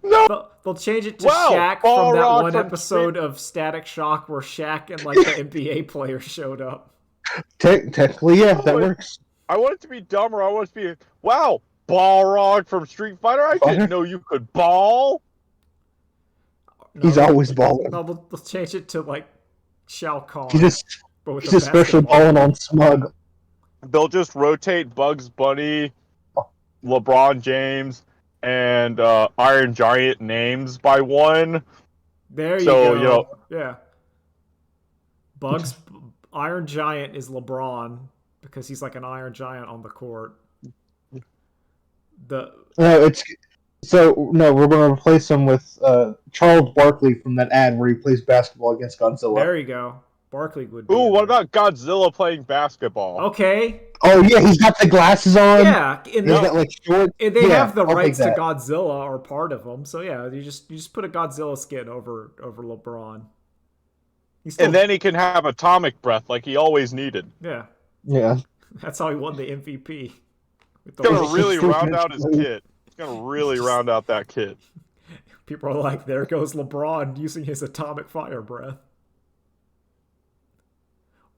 Speaker 1: No.
Speaker 2: They'll change it to
Speaker 1: Wow,
Speaker 2: Shaq
Speaker 1: Ball
Speaker 2: from that
Speaker 1: Rock
Speaker 2: one
Speaker 1: from
Speaker 2: episode of Static Shock where Shaq and like the NBA player showed up.
Speaker 3: Technically, yeah, that works.
Speaker 1: I want it to be dumber. I want it to be, wow, Balrog from Street Fighter. I didn't know you could ball.
Speaker 2: No,
Speaker 3: He's always balling.
Speaker 2: No, they'll change it to like Shao Kahn.
Speaker 3: He's especially balling on Smug.
Speaker 1: They'll just rotate Bugs Bunny, LeBron James, and Iron Giant names by one.
Speaker 2: There you go.
Speaker 1: You know,
Speaker 2: yeah. Iron Giant is LeBron because he's like an Iron Giant on the court.
Speaker 3: No, we're going to replace him with Charles Barkley from that ad where he plays basketball against Godzilla.
Speaker 2: There you go. Barkley would be.
Speaker 1: Ooh, what about Godzilla playing basketball?
Speaker 2: Okay.
Speaker 3: Oh yeah, he's got the glasses on.
Speaker 2: Yeah,
Speaker 3: he's got like short.
Speaker 2: They have the rights to Godzilla or part of them, so yeah, you just put a Godzilla skin over LeBron.
Speaker 1: And then he can have atomic breath like he always needed.
Speaker 2: Yeah.
Speaker 3: Yeah.
Speaker 2: That's how he won the MVP.
Speaker 1: He's gonna really round out his kit. He's gonna really round out that kit.
Speaker 2: People are like, there goes LeBron using his atomic fire breath.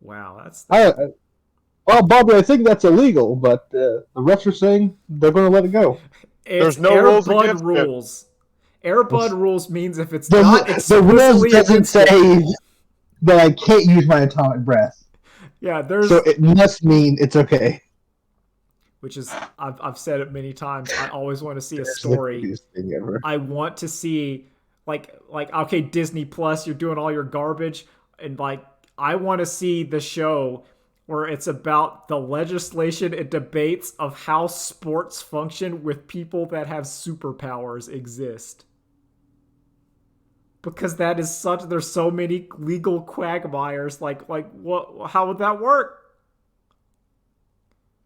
Speaker 2: Wow, that's.
Speaker 3: Well, Bobby, I think that's illegal, but the refs are saying they're going to let it go.
Speaker 1: There's no rules
Speaker 2: against rules. Airbud rules means if it's not explicitly
Speaker 3: the rules doesn't say that I can't use my atomic breath.
Speaker 2: Yeah,
Speaker 3: so it must mean it's okay.
Speaker 2: Which is, I've said it many times. I always want to see a story. I want to see like okay, Disney Plus, you're doing all your garbage, and like I want to see the show where it's about the legislation and debates of how sports function with people that have superpowers exist. Because that is there's so many legal quagmires. Like what? How would that work?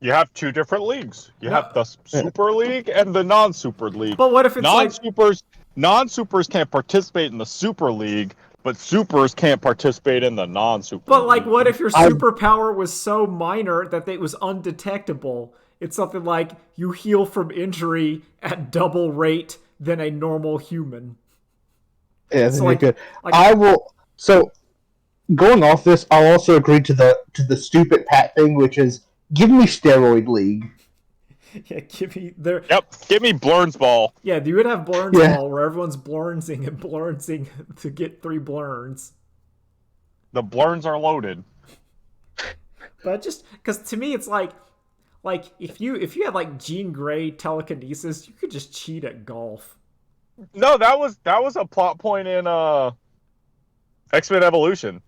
Speaker 1: You have two different leagues. You have the Super League and the Non-Super League.
Speaker 2: But what if it's
Speaker 1: non-supers can't participate in the Super League, but supers can't participate in the non-super.
Speaker 2: But like, what if your superpower was so minor that it was undetectable? It's something like you heal from injury at double rate than a normal human.
Speaker 3: Yeah, that's good. I will. So, going off this, I'll also agree to the stupid Pat thing, which is give me steroid league.
Speaker 2: Yeah, give me there.
Speaker 1: Yep, give me Blurns Ball.
Speaker 2: Yeah, you would have Blurns Ball where everyone's blurnsing to get 3 blurns.
Speaker 1: The blurns are loaded.
Speaker 2: But just because to me it's like if you had like Jean Grey telekinesis, you could just cheat at golf.
Speaker 1: No, that was a plot point in X-Men Evolution.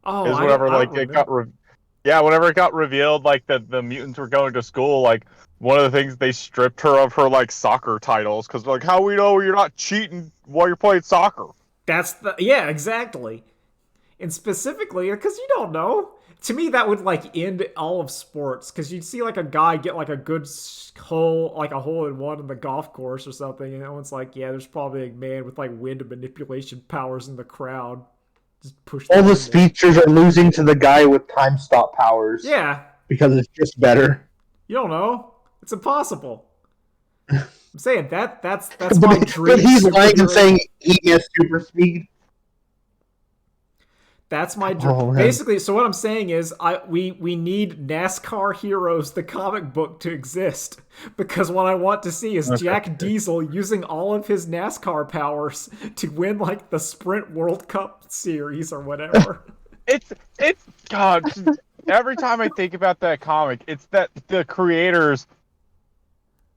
Speaker 2: Oh,
Speaker 1: is whenever whenever it got revealed like that the mutants were going to school, like one of the things they stripped her of her like soccer titles because like how we know you're not cheating while you're playing soccer.
Speaker 2: Exactly. And specifically because you don't know. To me, that would like end all of sports because you'd see like a guy get like a good hole, like a hole in one in the golf course or something, and everyone's like, yeah, there's probably a man with like wind manipulation powers in the crowd. Just push.
Speaker 3: All the speedsters are losing to the guy with time stop powers.
Speaker 2: Yeah,
Speaker 3: because it's just better.
Speaker 2: You don't know. It's impossible. I'm saying that's my dream.
Speaker 3: But he's lying and saying he has super speed.
Speaker 2: That's my dream. Basically, so what I'm saying is we need NASCAR Heroes, the comic book, to exist. Because what I want to see is Jack Diesel using all of his NASCAR powers to win like the Sprint World Cup series or whatever.
Speaker 1: It's God. Every time I think about that comic, it's that the creators,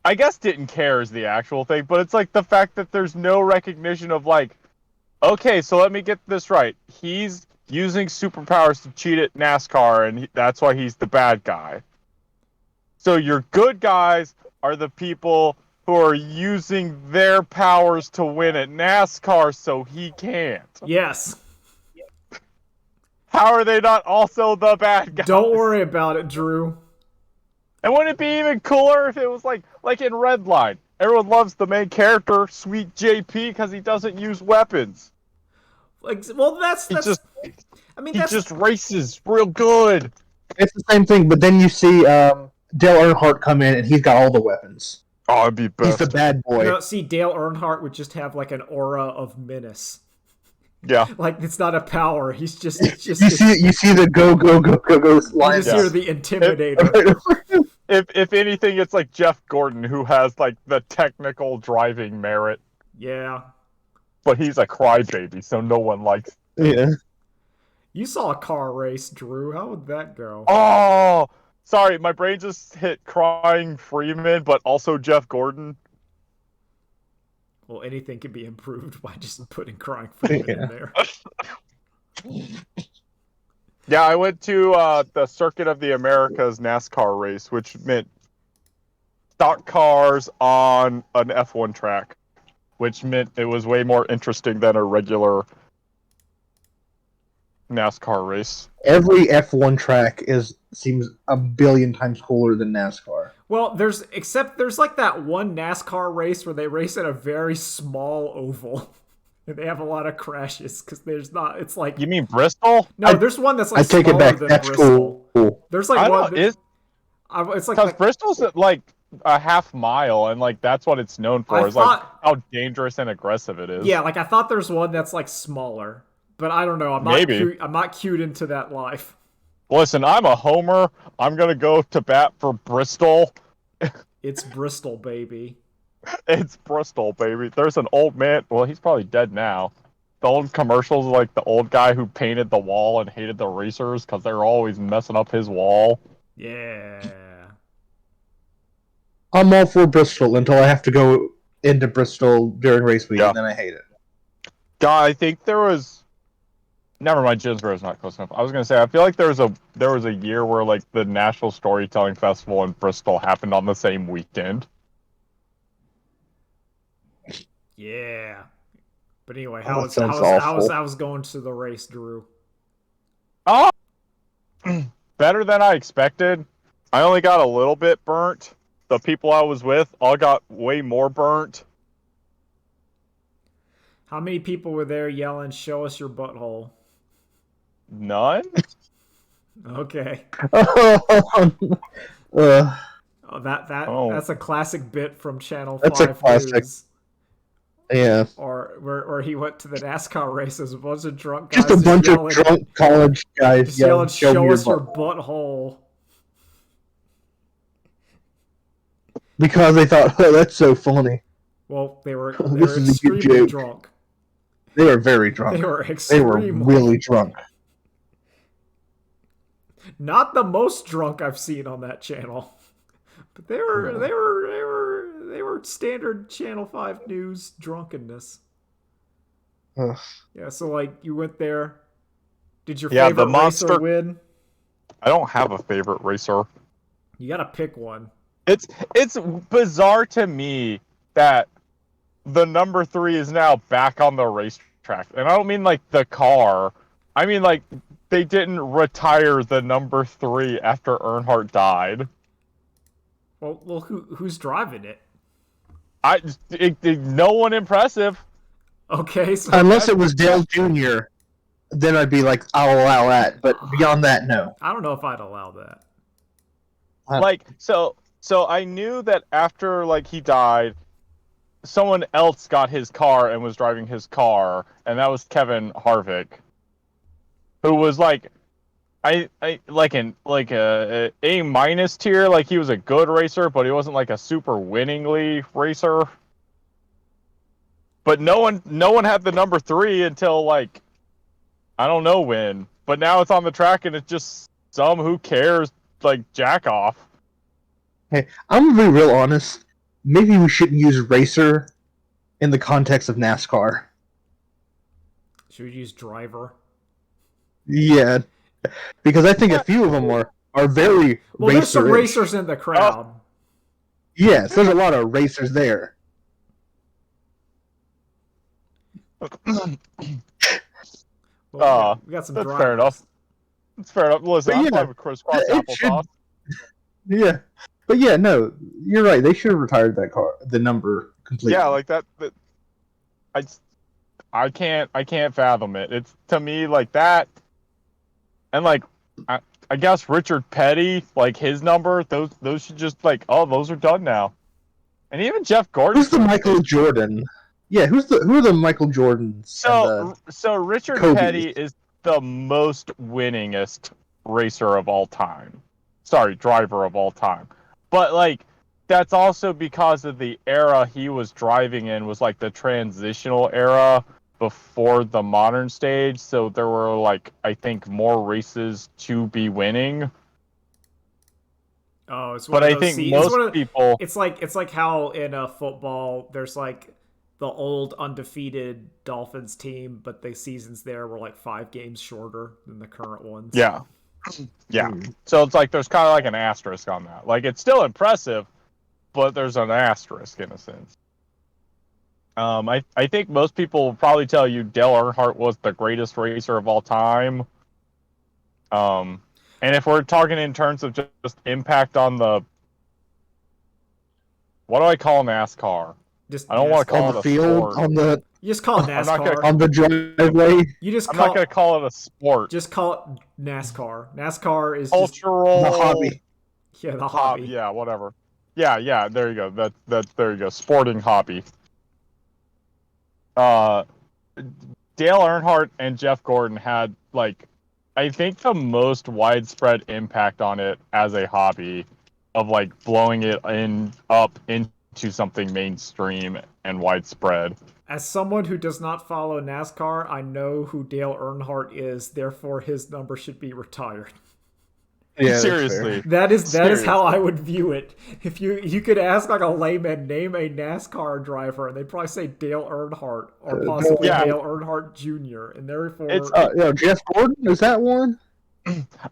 Speaker 1: I guess, didn't care is the actual thing, but it's like the fact that there's no recognition of like, okay, so let me get this right. He's using superpowers to cheat at NASCAR, and that's why he's the bad guy. So your good guys are the people who are using their powers to win at NASCAR so he can't.
Speaker 2: Yes.
Speaker 1: How are they not also the bad guys?
Speaker 2: Don't worry about it, Drew.
Speaker 1: And wouldn't it be even cooler if it was like in Redline? Everyone loves the main character, Sweet JP, because he doesn't use weapons.
Speaker 2: Like, well, that's.
Speaker 1: He just
Speaker 2: That's
Speaker 1: races real good.
Speaker 3: It's the same thing, but then you see Dale Earnhardt come in and he's got all the weapons.
Speaker 1: Oh, it'd be best.
Speaker 3: He's the bad boy.
Speaker 2: No, see, Dale Earnhardt would just have like an aura of menace.
Speaker 1: Yeah.
Speaker 2: Like, it's not a power. He's just.
Speaker 3: You see the go line.
Speaker 2: You just hear the Intimidator.
Speaker 1: If anything, it's like Jeff Gordon, who has like the technical driving merit,
Speaker 2: Yeah.
Speaker 1: but he's a crybaby, so no one likes.
Speaker 3: Yeah.
Speaker 2: You saw a car race, Drew. How would that go?
Speaker 1: Oh, sorry, my brain just hit crying Freeman, but also Jeff Gordon.
Speaker 2: Well, anything can be improved by just putting Crying Freeman in there.
Speaker 1: Yeah, I went to the Circuit of the Americas NASCAR race, which meant stock cars on an F1 track, which meant it was way more interesting than a regular NASCAR race.
Speaker 3: Every F1 track seems a billion times cooler than NASCAR.
Speaker 2: Well, there's like that one NASCAR race where they race at a very small oval. And they have a lot of crashes because there's not. It's like,
Speaker 1: You mean Bristol?
Speaker 2: no, there's one that's like
Speaker 3: I take
Speaker 2: smaller
Speaker 3: it back.
Speaker 2: than
Speaker 3: That's
Speaker 2: Bristol.
Speaker 3: cool.
Speaker 2: There's like
Speaker 1: I
Speaker 2: one.
Speaker 1: don't. It's
Speaker 2: It's like,
Speaker 1: because Bristol's at like a half mile, and like that's what it's known for. Is like how dangerous and aggressive it is.
Speaker 2: yeah, like I thought there's one that's like smaller, but I don't know. I'm not cued into that life.
Speaker 1: Listen, I'm a homer. I'm gonna go to bat for Bristol.
Speaker 2: It's Bristol, baby.
Speaker 1: It's Bristol, baby. There's an old man. Well, he's probably dead now. The old commercials, like the old guy who painted the wall and hated the racers because they were always messing up his wall.
Speaker 2: Yeah.
Speaker 3: I'm all for Bristol until I have to go into Bristol during race week, and then I hate it.
Speaker 1: God, I think there was. Never mind, Ginsborough's not close enough. I was gonna say I feel like there was a year where like the National Storytelling Festival in Bristol happened on the same weekend.
Speaker 2: Yeah. But anyway,
Speaker 3: Oh,
Speaker 2: how was going to the race, Drew?
Speaker 1: Oh, better than I expected. I only got a little bit burnt. The people I was with all got way more burnt.
Speaker 2: How many people were there yelling, "Show us your butthole"?
Speaker 1: None.
Speaker 2: Okay.
Speaker 3: Uh,
Speaker 2: Oh, that's a classic bit from Channel 5
Speaker 3: That's a classic.
Speaker 2: News.
Speaker 3: yeah.
Speaker 2: Or where he went to the NASCAR races, a bunch of drunk guys
Speaker 3: Just a bunch
Speaker 2: yelling,
Speaker 3: of drunk college guys
Speaker 2: just yelling,
Speaker 3: "Show
Speaker 2: "Show
Speaker 3: me
Speaker 2: us your
Speaker 3: butt."
Speaker 2: butthole."
Speaker 3: Because they thought, oh, that's so funny.
Speaker 2: Well, they were
Speaker 3: This is a good
Speaker 2: extremely
Speaker 3: joke.
Speaker 2: drunk.
Speaker 3: They were very drunk.
Speaker 2: They were
Speaker 3: They
Speaker 2: extremely
Speaker 3: were really drunk.
Speaker 2: not the most drunk I've seen on that channel. But they were standard Channel 5 News drunkenness.
Speaker 3: Ugh.
Speaker 2: Yeah, so like you went there. Did your
Speaker 1: Yeah,
Speaker 2: favorite
Speaker 1: the monster-
Speaker 2: racer win?
Speaker 1: I don't have a favorite racer.
Speaker 2: You gotta pick one.
Speaker 1: It's bizarre to me that the number 3 is now back on the racetrack. And I don't mean like the car. I mean like they didn't retire the number 3 after Earnhardt died.
Speaker 2: Well, who's driving it?
Speaker 1: No one impressive.
Speaker 2: Okay, so
Speaker 3: Unless it was Dale Jr., then I'd be like, I'll allow that. But beyond that, no.
Speaker 2: I don't know if I'd allow that.
Speaker 1: Like so I knew that after like he died, someone else got his car and was driving his car, and that was Kevin Harvick, who was like a A- tier. Like he was a good racer, but he wasn't like a super winningly racer. But no one had the number 3 until like I don't know when. But now it's on the track and it's just some who cares like jack off.
Speaker 3: Hey, I'm gonna be real honest. Maybe we shouldn't use racer in the context of NASCAR.
Speaker 2: Should we use driver?
Speaker 3: Yeah, because I think a few of them are very
Speaker 2: Well, there's some
Speaker 3: racer-ish.
Speaker 2: racers in the crowd.
Speaker 3: Yes, there's a lot of racers there.
Speaker 2: Well, we got some
Speaker 1: That's
Speaker 2: drivers.
Speaker 1: fair enough. That's fair enough. Listen,
Speaker 3: But
Speaker 1: I'm
Speaker 3: yeah,
Speaker 1: fine with crisscross
Speaker 3: it should.
Speaker 1: applesauce.
Speaker 3: Yeah, but yeah, no, you're right. They should have retired that car, the number completely.
Speaker 1: Yeah, like that I I can't fathom it. It's to me like that, and like I guess Richard Petty, like his number, those should just like, oh, those are done now. And even Jeff Gordon.
Speaker 3: Who's the Michael Jordan? Yeah, who are the Michael Jordans?
Speaker 1: So Richard
Speaker 3: Kobe's.
Speaker 1: Petty is the most winningest racer of all time. Sorry, driver of all time. But like that's also because of the era he was driving in was like the transitional era before the modern stage, so there were like I think more races to be winning.
Speaker 2: Oh, it's one
Speaker 1: But
Speaker 2: of
Speaker 1: I
Speaker 2: those
Speaker 1: think most people
Speaker 2: It's like how in football there's like the old undefeated Dolphins team, but the seasons there were like 5 games shorter than the current ones.
Speaker 1: yeah. Yeah. So it's like there's kind of like an asterisk on that. Like it's still impressive, but there's an asterisk in a sense. I think most people will probably tell you Dale Earnhardt was the greatest racer of all time. And if we're talking in terms of just impact on the, what do I call NASCAR?
Speaker 2: Just
Speaker 1: I don't want to call
Speaker 3: On
Speaker 1: it
Speaker 3: the
Speaker 1: a
Speaker 3: field,
Speaker 1: sport.
Speaker 3: on the
Speaker 2: You just call it
Speaker 1: I'm not gonna-
Speaker 2: NASCAR.
Speaker 3: on the driveway,
Speaker 2: You just
Speaker 1: I'm not
Speaker 2: call
Speaker 1: going to call it a sport.
Speaker 2: just call it NASCAR. NASCAR is just
Speaker 1: Cultural
Speaker 3: the hobby.
Speaker 2: yeah, the hobby.
Speaker 1: Yeah, whatever. Yeah. There you go. There you go. Sporting hobby. Dale Earnhardt and Jeff Gordon had like, I think the most widespread impact on it as a hobby, of like blowing it up into something mainstream and widespread.
Speaker 2: As someone who does not follow NASCAR, I know who Dale Earnhardt is, therefore his number should be retired.
Speaker 3: Yeah, that's
Speaker 1: Seriously.
Speaker 3: fair.
Speaker 2: That is how I would view it. If you could ask like a layman, name a NASCAR driver, and they'd probably say Dale Earnhardt or possibly
Speaker 1: Yeah.
Speaker 2: Dale Earnhardt Jr. And therefore,
Speaker 1: It's
Speaker 3: Jeff Gordon, is that one?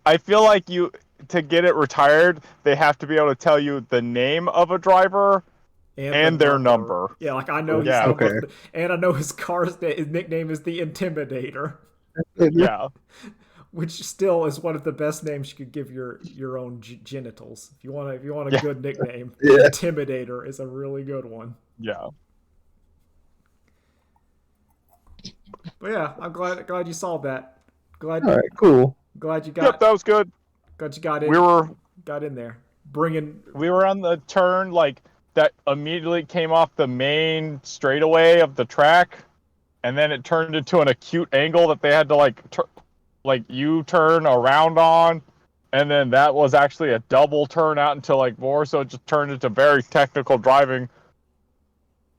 Speaker 1: I feel like to get it retired, they have to be able to tell you the name of a driver and
Speaker 2: the
Speaker 1: their number.
Speaker 2: Yeah, like I know his
Speaker 1: Yeah.
Speaker 2: number, and I know his his nickname is the Intimidator,
Speaker 1: Yeah.
Speaker 2: which still is one of the best names you could give your own genitals. If you want a
Speaker 1: Yeah.
Speaker 2: good nickname,
Speaker 3: Yeah.
Speaker 2: Intimidator is a really good one.
Speaker 1: Yeah.
Speaker 2: But yeah, I'm glad you solved that. Glad
Speaker 3: All right, cool.
Speaker 2: glad you
Speaker 1: Yep,
Speaker 2: got
Speaker 1: that was good.
Speaker 2: glad you got in.
Speaker 1: We
Speaker 2: got in there, bringing.
Speaker 1: we were on the turn like that immediately came off the main straightaway of the track, and then it turned into an acute angle that they had to like U-turn around on, and then that was actually a double turn out into like more, so it just turned into very technical driving,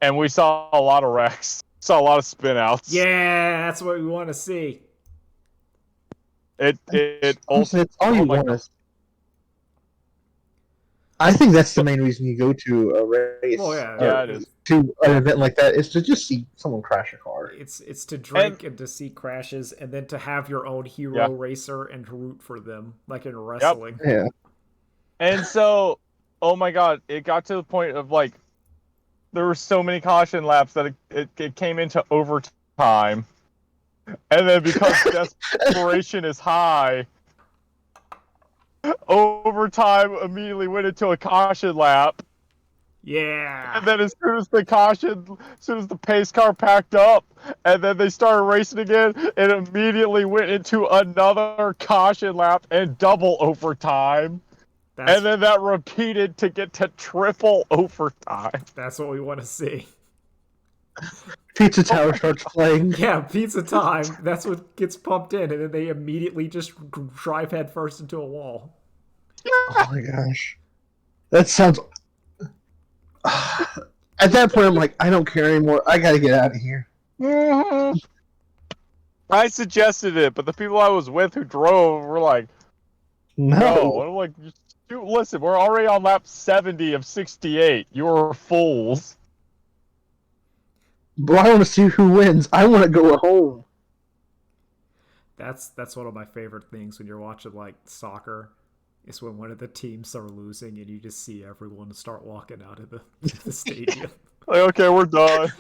Speaker 1: and we saw a lot of wrecks, saw a lot of spin outs.
Speaker 2: Yeah, that's what we want to see.
Speaker 1: It
Speaker 3: Also, it's all you
Speaker 1: oh my
Speaker 3: want
Speaker 1: God.
Speaker 3: is. I think that's the main reason you go to a race.
Speaker 2: Well, yeah.
Speaker 1: Yeah, it is.
Speaker 3: To an event like that is to just see someone crash a car.
Speaker 2: It's to drink and to see crashes, and then to have your own hero racer and to root for them, like in wrestling.
Speaker 3: Yeah.
Speaker 1: And so, oh my God, it got to the point of like, there were so many caution laps that it came into overtime. And then because desperation is high, overtime immediately went into a caution lap.
Speaker 2: Yeah.
Speaker 1: And then as soon as the pace car packed up, and then they started racing again, it immediately went into another caution lap and double overtime. And then that repeated to get to triple overtime.
Speaker 2: That's what we want to see.
Speaker 3: Pizza Tower starts playing.
Speaker 2: Yeah, pizza time. That's what gets pumped in, and then they immediately just drive headfirst into a wall.
Speaker 3: Oh my gosh. That sounds. At that point, I'm like, I don't care anymore. I gotta get out of here.
Speaker 1: Mm-hmm. I suggested it, but the people I was with who drove were like, no. I'm like, dude, listen, we're already on lap 70 of 68. You're fools.
Speaker 3: But I want to see who wins. I want to go home.
Speaker 2: That's one of my favorite things when you're watching like soccer, is when one of the teams are losing and you just see everyone start walking out of the stadium.
Speaker 1: Like, okay, we're done.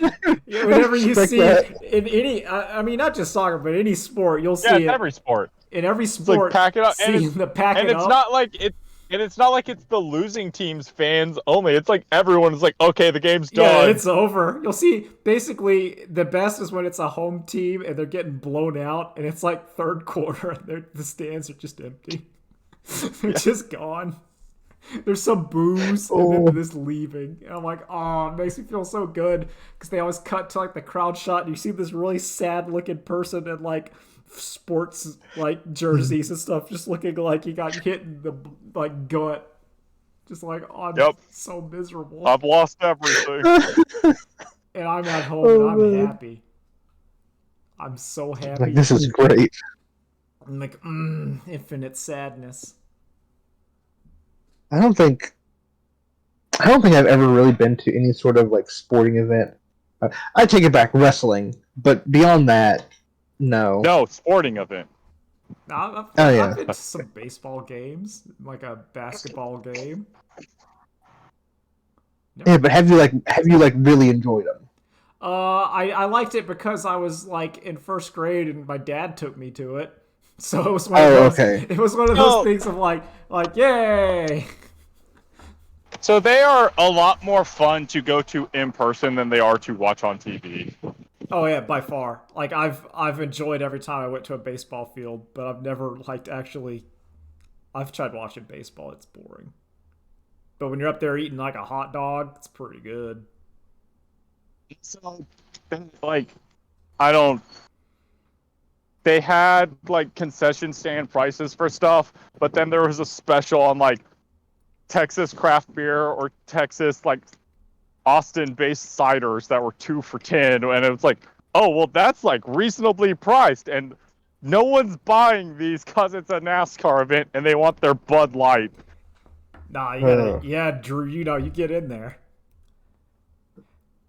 Speaker 2: Yeah, whenever you
Speaker 3: Like
Speaker 2: see
Speaker 3: that.
Speaker 2: it in any, I mean, not just soccer, but any sport, you'll
Speaker 1: Yeah,
Speaker 2: see
Speaker 1: it's
Speaker 2: it
Speaker 1: every sport.
Speaker 2: in every
Speaker 1: It's like
Speaker 2: sport.
Speaker 1: pack it up,
Speaker 2: Seeing the packing
Speaker 1: and it's
Speaker 2: up.
Speaker 1: not like it. And it's not like it's the losing team's fans only. It's like everyone is like, okay, the game's
Speaker 2: Yeah,
Speaker 1: done.
Speaker 2: it's over. You'll see, basically, the best is when it's a home team and they're getting blown out, and it's like third quarter, and the stands are just empty. They're just gone. There's some booze, and then
Speaker 3: Oh.
Speaker 2: this leaving. And I'm like, oh, it makes me feel so good. Because they always cut to like the crowd shot, and you see this really sad looking person in like sports like jerseys and stuff, just looking like he got hit in the like gut. Just like, oh, I'm
Speaker 1: Yep.
Speaker 2: so miserable.
Speaker 1: I've lost everything.
Speaker 2: And I'm at home and
Speaker 3: Oh,
Speaker 2: I'm
Speaker 3: man.
Speaker 2: happy. I'm so happy.
Speaker 3: Like, this is great.
Speaker 2: I'm like, infinite sadness.
Speaker 3: I don't think I've ever really been to any sort of like sporting event. I take it back, wrestling, but beyond that, no.
Speaker 1: No, sporting event.
Speaker 2: I've
Speaker 3: Oh, yeah.
Speaker 2: been to some baseball games, like a basketball game.
Speaker 3: Yeah, but have you like really enjoyed them?
Speaker 2: I liked it because I was like in first grade and my dad took me to it. So it was one of
Speaker 3: Oh,
Speaker 2: those,
Speaker 3: okay.
Speaker 2: It was one of those
Speaker 1: Oh.
Speaker 2: things of like yay.
Speaker 1: So they are a lot more fun to go to in person than they are to watch on TV.
Speaker 2: Oh yeah, by far. Like I've enjoyed every time I went to a baseball field, but I've never liked actually. I've tried watching baseball. It's boring. But when you're up there eating like a hot dog, it's pretty good.
Speaker 1: So, like, I don't. They had like concession stand prices for stuff, but then there was a special on like Texas craft beer or Texas like Austin-based ciders that were 2 for $10, and it was like, oh well, that's like reasonably priced, and no one's buying these because it's a NASCAR event and they want their Bud Light.
Speaker 2: Nah, you gotta, yeah, Drew. You know, you get in there.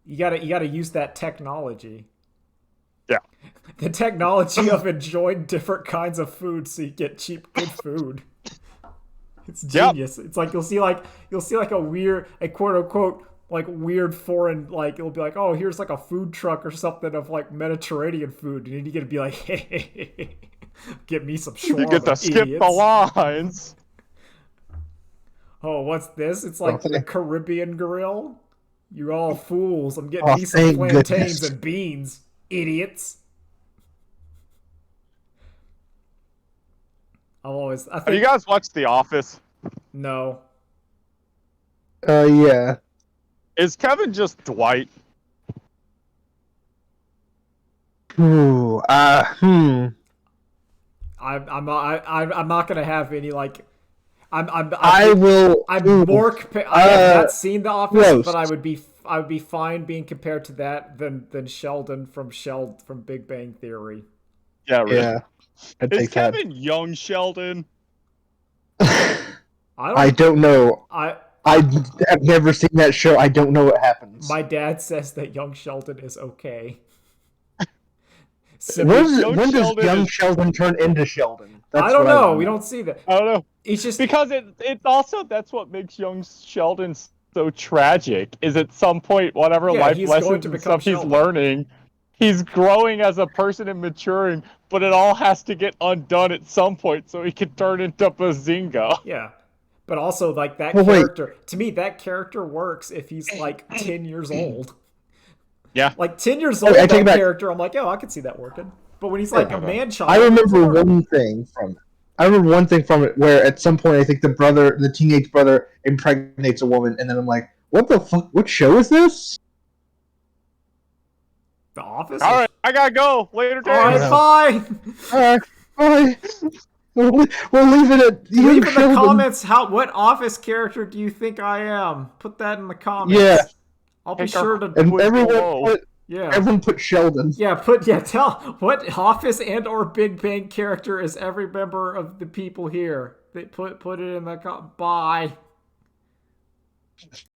Speaker 2: You gotta use that technology.
Speaker 1: Yeah.
Speaker 2: The technology of enjoying different kinds of food so you get cheap, good food. It's genius. It's like you'll see like a quote unquote like weird foreign, like it'll be like, oh, here's like a food truck or something of like Mediterranean food, and then you gotta be like, hey, get me some shawarma.
Speaker 1: You get to skip
Speaker 2: idiots.
Speaker 1: the lines.
Speaker 2: Oh, what's this? It's like the Caribbean grill. You're all fools. I'm getting
Speaker 3: Oh,
Speaker 2: me some
Speaker 3: thank
Speaker 2: plantains
Speaker 3: goodness.
Speaker 2: and beans, idiots. I
Speaker 1: Have you
Speaker 2: think,
Speaker 1: guys watched The Office?
Speaker 2: no.
Speaker 3: Yeah.
Speaker 1: Is Kevin just Dwight?
Speaker 3: Ooh,
Speaker 2: I'm not gonna have any like.
Speaker 3: I will.
Speaker 2: I'm
Speaker 3: ooh,
Speaker 2: more. I have not seen The Office,
Speaker 3: roast.
Speaker 2: but I would be fine being compared to that than Sheldon from Big Bang Theory.
Speaker 1: Yeah, really.
Speaker 3: Yeah. I'd
Speaker 1: Is
Speaker 3: take that.
Speaker 1: Kevin young Sheldon?
Speaker 3: I don't know. I have never seen that show. I don't know what happens.
Speaker 2: My dad says that young Sheldon is okay.
Speaker 3: when
Speaker 1: Young
Speaker 3: does
Speaker 1: Sheldon
Speaker 3: young
Speaker 1: is-
Speaker 3: Sheldon turn into Sheldon? That's
Speaker 2: I don't
Speaker 3: what
Speaker 2: know.
Speaker 3: wanna
Speaker 2: We don't see that.
Speaker 1: I don't know.
Speaker 2: He's just
Speaker 1: Because it's also, that's what makes young Sheldon so tragic, is at some point, whatever
Speaker 2: Yeah,
Speaker 1: life
Speaker 2: he's going
Speaker 1: lessons
Speaker 2: to
Speaker 1: and
Speaker 2: become
Speaker 1: stuff he's
Speaker 2: Sheldon.
Speaker 1: learning, he's growing as a person and maturing, but it all has to get undone at some point so he can turn into Bazinga.
Speaker 2: yeah. But also like that
Speaker 3: Well, wait.
Speaker 2: character, to me that character works if he's like 10 years old.
Speaker 1: Yeah.
Speaker 2: Like 10 years old,
Speaker 3: I take
Speaker 2: that
Speaker 3: it back.
Speaker 2: character, I'm like, oh, I could see that working. But when he's like a man child,
Speaker 3: I remember one thing from it where at some point I think the teenage brother impregnates a woman, and then I'm like, what the fuck? What show is this?
Speaker 2: The Office.
Speaker 1: All right, I gotta go. Later,
Speaker 2: All right,
Speaker 1: Dave.
Speaker 2: bye.
Speaker 3: Bye. We'll leave it at young
Speaker 2: Leave in the
Speaker 3: Sheldon.
Speaker 2: comments what Office character do you think I am? Put that in the comments.
Speaker 3: Yeah.
Speaker 2: I'll be
Speaker 1: Take
Speaker 2: sure
Speaker 1: our-
Speaker 2: to.
Speaker 3: And
Speaker 1: Put
Speaker 3: everyone
Speaker 1: below.
Speaker 3: put Sheldon.
Speaker 2: Tell what Office and or Big Bang character is every member of the people here. They put it in the bye.